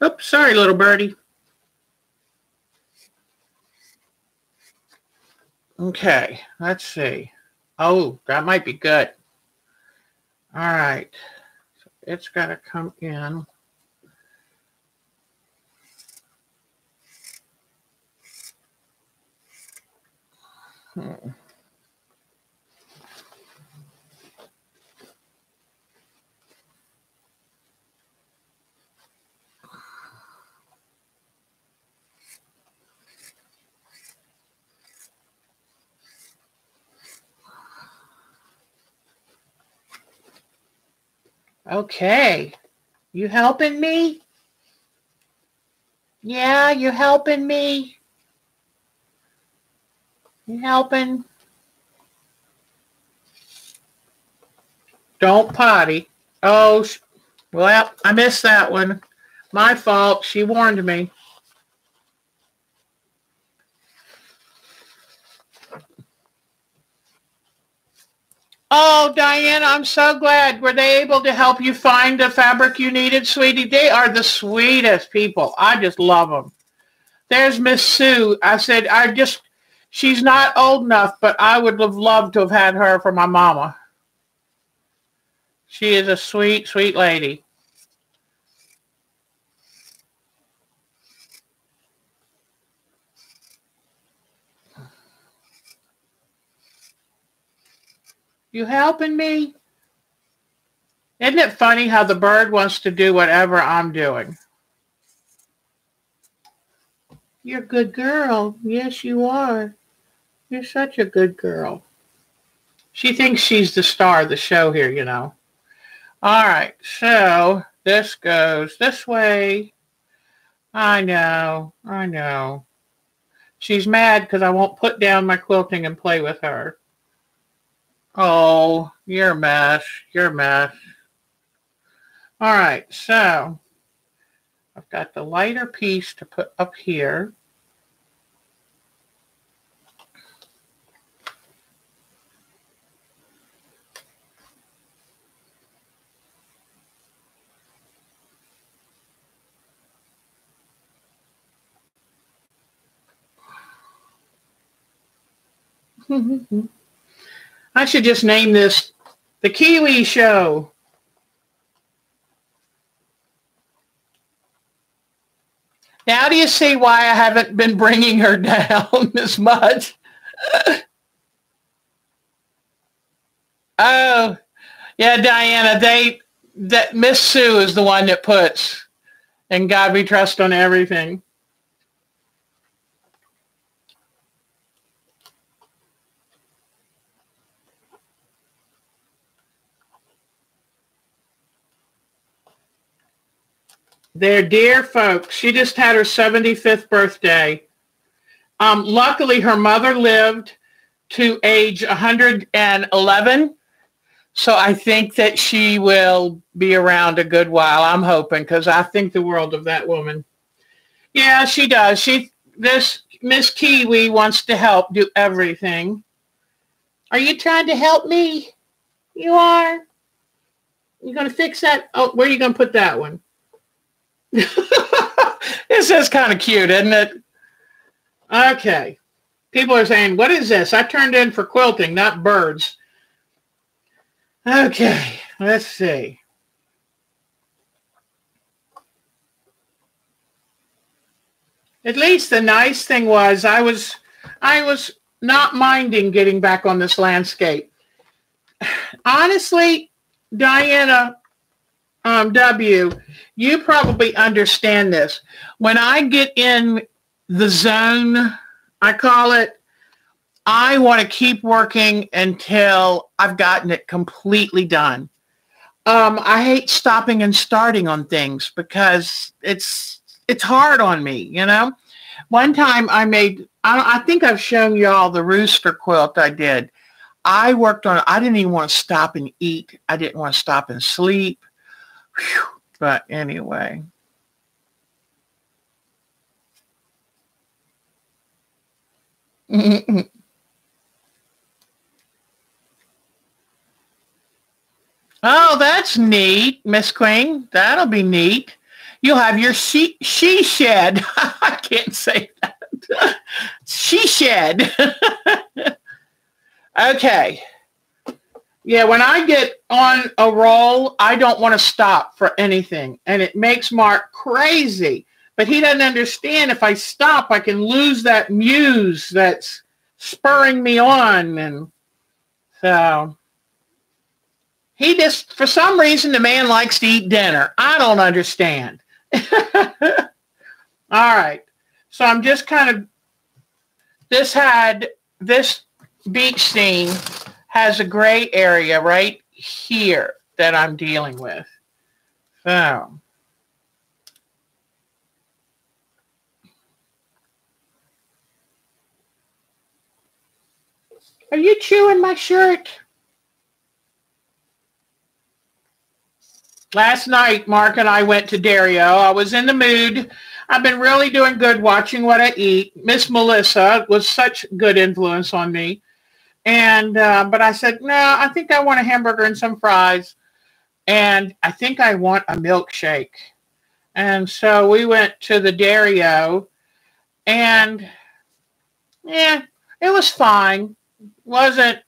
Oops, sorry, little birdie. Okay, let's see. Oh, that might be good. All right. So it's got to come in. Okay. You helping me? Yeah, you helping me? You helping? Don't potty. Oh, well, I missed that one. My fault. She warned me. Oh, Diana, I'm so glad. Were they able to help you find the fabric you needed, sweetie? They are the sweetest people. I just love them. There's Miss Sue. I said, she's not old enough, but I would have loved to have had her for my mama. She is a sweet, sweet lady. You helping me? Isn't it funny how the bird wants to do whatever I'm doing? You're a good girl. Yes, you are. You're such a good girl. She thinks she's the star of the show here, you know. All right, so this goes this way. I know. She's mad because I won't put down my quilting and play with her. Oh, you're a mess. You're a mess. All right, so I've got the lighter piece to put up here. I should just name this the Kiwi Show. Now do you see why I haven't been bringing her down as much? Oh, yeah, Diana, that Miss Sue is the one that puts, "In God we trust" on everything. They're dear folks. She just had her 75th birthday. Luckily, her mother lived to age 111. So I think that she will be around a good while. I'm hoping, because I think the world of that woman. Yeah, she does. This Miss Kiwi wants to help do everything. Are you trying to help me? You are? You going to fix that? Oh, where are you going to put that one? This is kind of cute, isn't it? Okay. People are saying, what is this? I turned in for quilting, not birds. Okay, let's see. At least the nice thing was I was not minding getting back on this landscape. Honestly, Diana W., you probably understand this. When I get in the zone, I call it, I want to keep working until I've gotten it completely done. I hate stopping and starting on things because it's hard on me, you know. One time I think I've shown you all the rooster quilt I did. I worked on it. I didn't even want to stop and eat. I didn't want to stop and sleep. Whew. But anyway. Oh, that's neat, Miss Queen. That'll be neat. You'll have your she shed. I can't say that. She shed. Okay. Yeah, when I get on a roll, I don't want to stop for anything. And it makes Mark crazy. But he doesn't understand if I stop, I can lose that muse that's spurring me on. And so he just, for some reason, the man likes to eat dinner. I don't understand. All right. So I'm just kind of, this beach scene has a gray area right here that I'm dealing with. So. Are you chewing my shirt? Last night, Mark and I went to Dario. I was in the mood. I've been really doing good watching what I eat. Miss Melissa was such good influence on me. And but I said, no, I think I want a hamburger and some fries. And I think I want a milkshake. And so we went to the Dario. And yeah, it was fine. Wasn't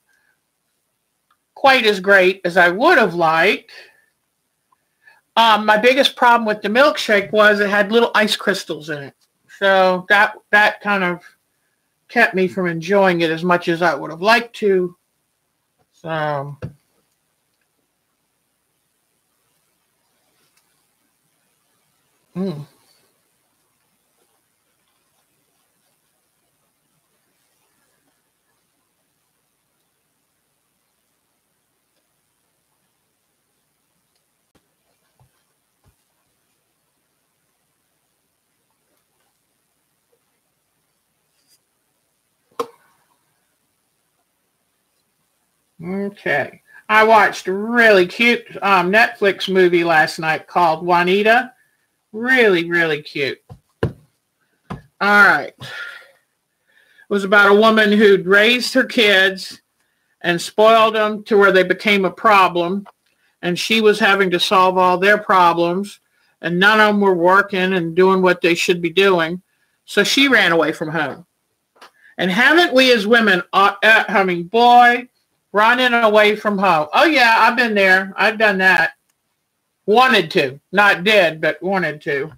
quite as great as I would have liked. My biggest problem with the milkshake was it had little ice crystals in it. So that kind of kept me from enjoying it as much as I would have liked to. So. Okay. I watched a really cute Netflix movie last night called Juanita. Really, really cute. All right. It was about a woman who'd raised her kids and spoiled them to where they became a problem. And she was having to solve all their problems. And none of them were working and doing what they should be doing. So she ran away from home. And haven't we as women, boy, running away from home? Oh, yeah, I've been there. I've done that. Wanted to. Not did, but wanted to.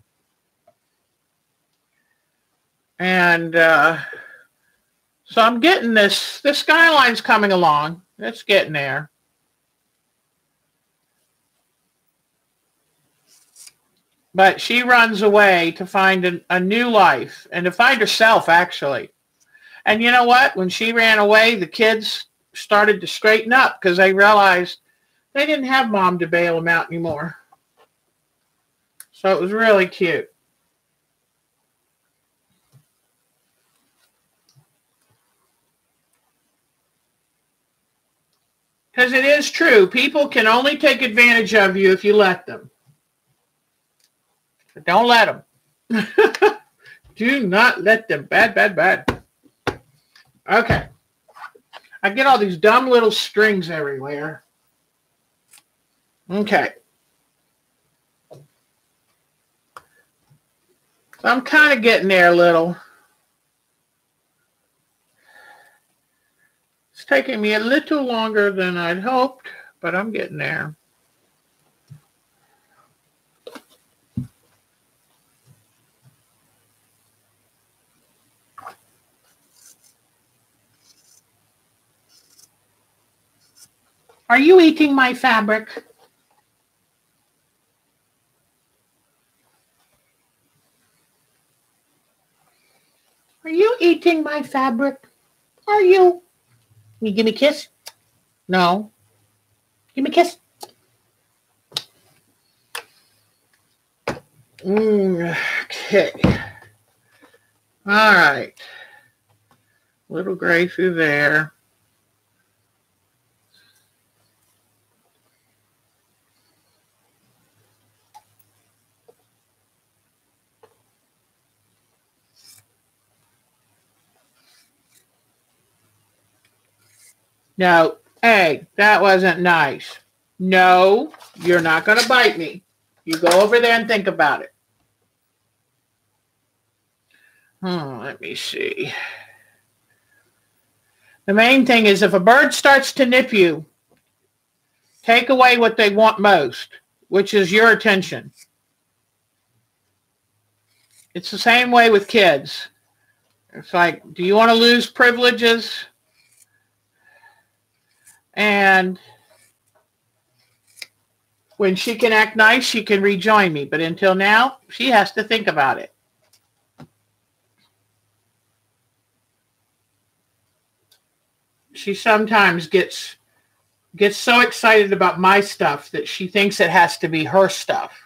And so I'm getting this. The skyline's coming along. It's getting there. But she runs away to find a new life and to find herself, actually. And you know what? When she ran away, the kids started to straighten up because they realized they didn't have mom to bail them out anymore. So it was really cute. Because it is true. People can only take advantage of you if you let them. But don't let them. Do not let them. Bad, bad, bad. Okay. I get all these dumb little strings everywhere. Okay. So I'm kind of getting there a little. It's taking me a little longer than I'd hoped, but I'm getting there. Are you eating my fabric? Are you eating my fabric? Are you? Can you give me a kiss? No. Give me a kiss. Okay. All right. Little gray through there. No, hey, that wasn't nice. No, you're not going to bite me. You go over there and think about it. Let me see. The main thing is if a bird starts to nip you, take away what they want most, which is your attention. It's the same way with kids. It's like, do you want to lose privileges? And when she can act nice, she can rejoin me. But until now, she has to think about it. She sometimes gets so excited about my stuff that she thinks it has to be her stuff.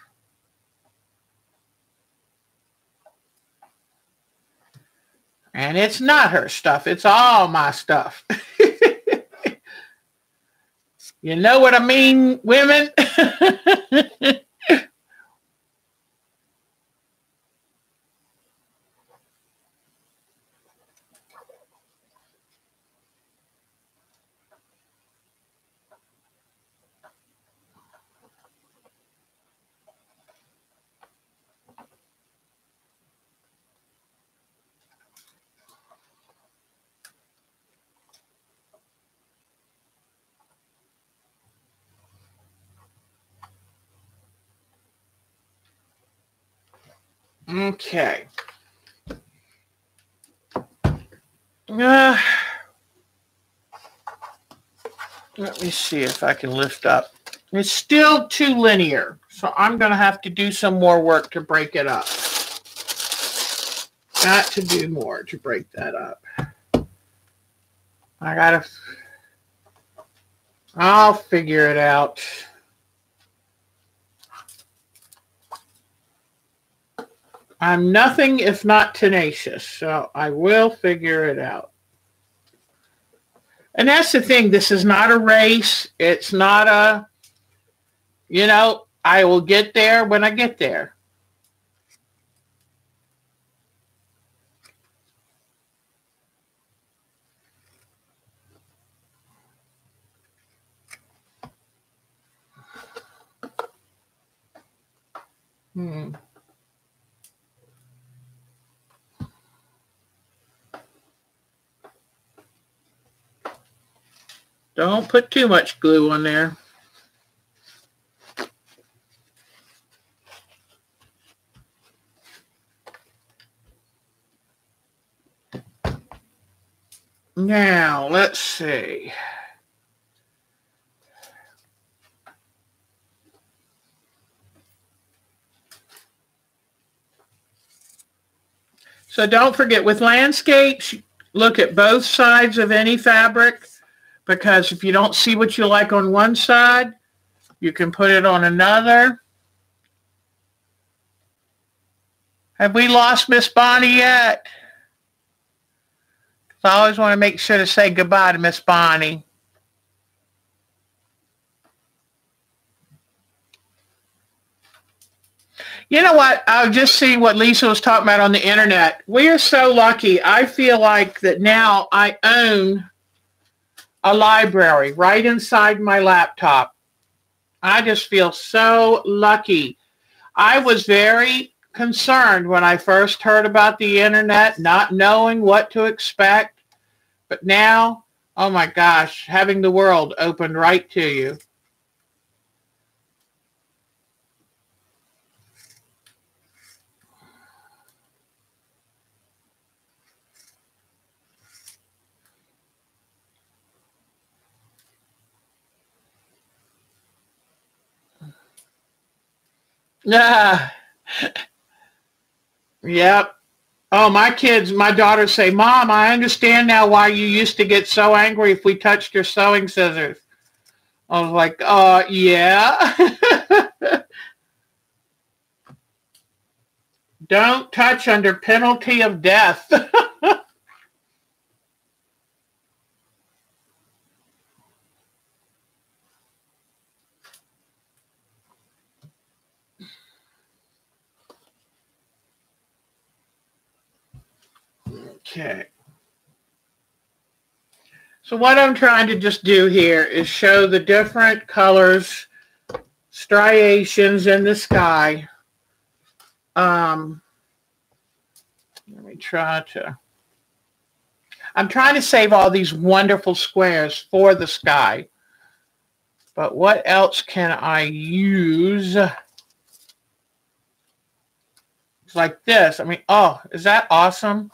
And it's not her stuff. It's all my stuff. You know what I mean, women? Okay. Let me see if I can lift up. It's still too linear, so I'm going to have to do some more work to break it up. Got to do more to break that up. I'll figure it out. I'm nothing if not tenacious, so I will figure it out. And that's the thing. This is not a race. It's not a, I will get there when I get there. Don't put too much glue on there. Now, let's see. So don't forget, with landscapes, look at both sides of any fabric, because if you don't see what you like on one side, you can put it on another. Have we lost Miss Bonnie yet? I always want to make sure to say goodbye to Miss Bonnie. You know what? I've just seen what Lisa was talking about on the internet. We are so lucky. I feel like that now I own a library right inside my laptop. I just feel so lucky. I was very concerned when I first heard about the internet, not knowing what to expect. But now, oh my gosh, having the world opened right to you. Yeah. Yep. Oh, my daughters say, Mom, I understand now why you used to get so angry if we touched your sewing scissors. I was like, yeah. Don't touch under penalty of death. Okay. So what I'm trying to just do here is show the different colors, striations in the sky. Let me I'm trying to save all these wonderful squares for the sky. But what else can I use? It's like this. I mean, oh, is that awesome?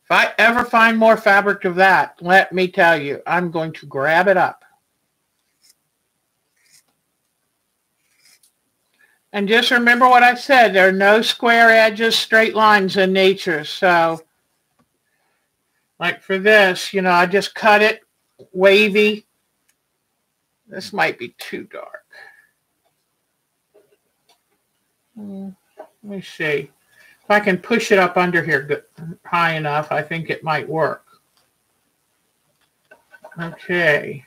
If I ever find more fabric of that, let me tell you, I'm going to grab it up. And just remember what I said. There are no square edges, straight lines in nature. So, like for this, you know, I just cut it wavy. This might be too dark. Let me see. If I can push it up under here high enough, I think it might work. Okay.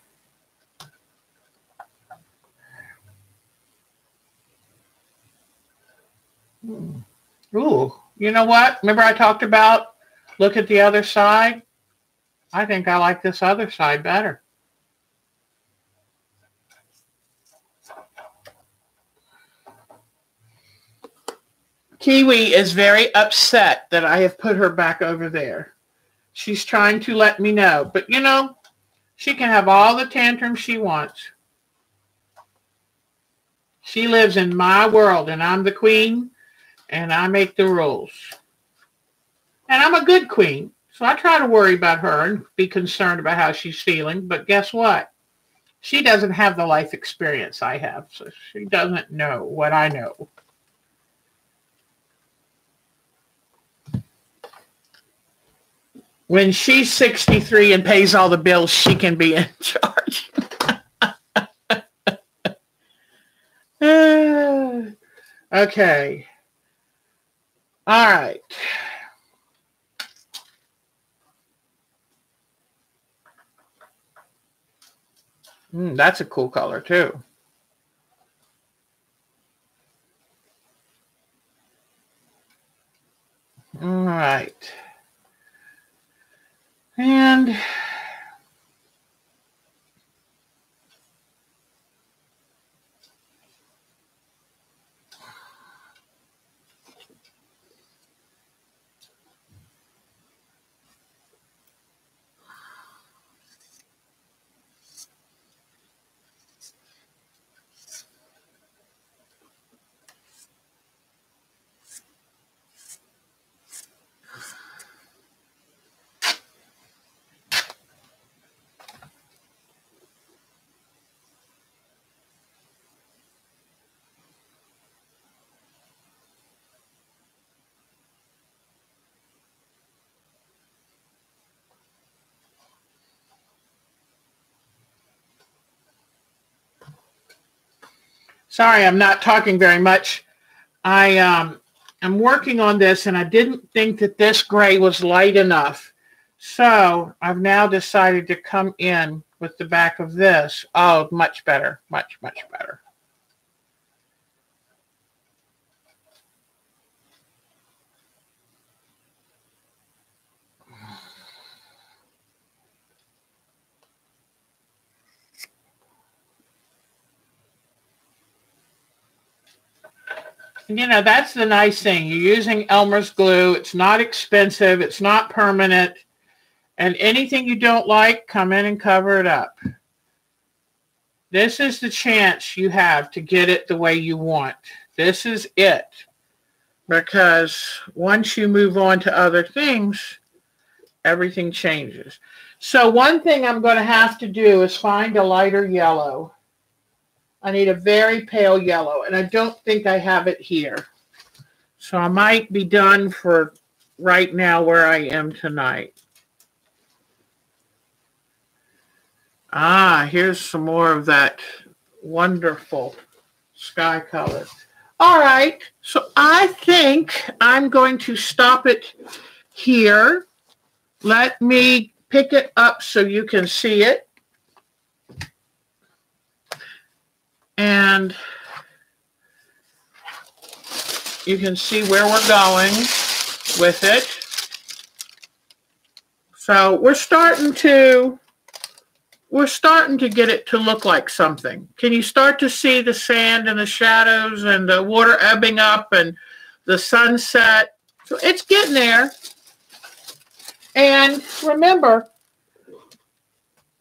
Ooh, you know what? Remember I talked about look at the other side? I think I like this other side better. Kiwi is very upset that I have put her back over there. She's trying to let me know. But, you know, she can have all the tantrums she wants. She lives in my world, and I'm the queen, and I make the rules. And I'm a good queen, so I try to worry about her and be concerned about how she's feeling. But guess what? She doesn't have the life experience I have, so she doesn't know what I know. When she's 63 and pays all the bills, she can be in charge. Okay. All right. That's a cool color, too. All right. And Sorry, I'm not talking very much. I'm working on this, and I didn't think that this gray was light enough. So I've now decided to come in with the back of this. Oh, much better, much, much better. You know, that's the nice thing. You're using Elmer's glue. It's not expensive. It's not permanent. And anything you don't like, come in and cover it up. This is the chance you have to get it the way you want. This is it. Because once you move on to other things, everything changes. So one thing I'm going to have to do is find a lighter yellow. I need a very pale yellow, and I don't think I have it here. So I might be done for right now where I am tonight. Ah, here's some more of that wonderful sky color. All right, so I think I'm going to stop it here. Let me pick it up so you can see it. And you can see where we're going with it. So we're starting to get it to look like something. Can you start to see the sand and the shadows and the water ebbing up and the sunset? So it's getting there. And remember,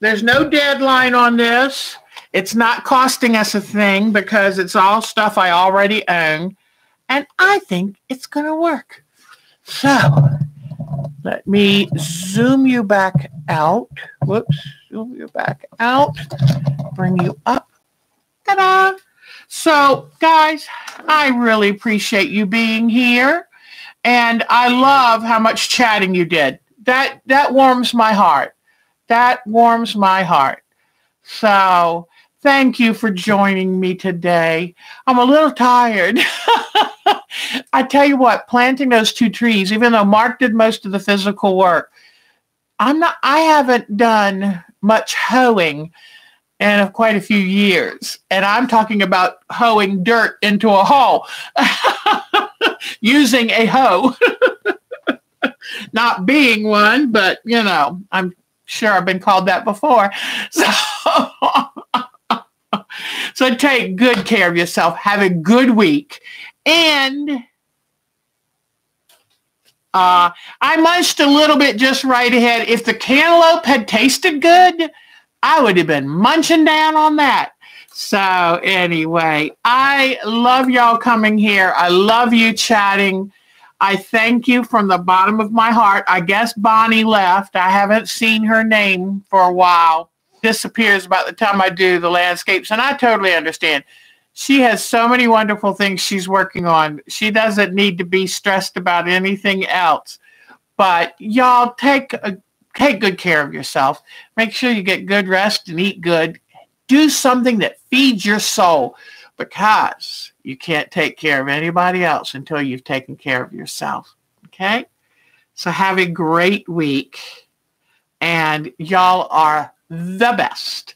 there's no deadline on this. It's not costing us a thing because it's all stuff I already own. And I think it's going to work. So let me zoom you back out. Whoops. Zoom you back out. Bring you up. Ta-da! So, guys, I really appreciate you being here. And I love how much chatting you did. That warms my heart. That warms my heart. So thank you for joining me today. I'm a little tired. I tell you what, planting those 2 trees, even though Mark did most of the physical work, I haven't done much hoeing in quite a few years. And I'm talking about hoeing dirt into a hole using a hoe. Not being one, but, you know, I'm sure I've been called that before. So take good care of yourself. Have a good week. And I munched a little bit just right ahead. If the cantaloupe had tasted good, I would have been munching down on that. So anyway, I love y'all coming here. I love you chatting. I thank you from the bottom of my heart. I guess Bonnie left. I haven't seen her name for a while. Disappears about the time I do the landscapes, and I totally understand. She has so many wonderful things she's working on. She doesn't need to be stressed about anything else. But y'all take good care of yourself. Make sure you get good rest and eat good. Do something that feeds your soul, because you can't take care of anybody else until you've taken care of yourself. Okay? So have a great week. And y'all are the best.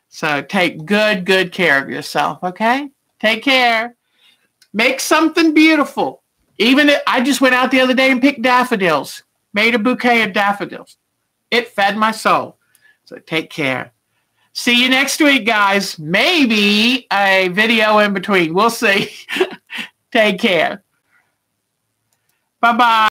So take good care of yourself. Okay? Take care. Make something beautiful. I just went out the other day and picked daffodils. Made a bouquet of daffodils. It fed my soul. So take care. See you next week, guys. Maybe a video in between. We'll see. Take care. Bye-bye.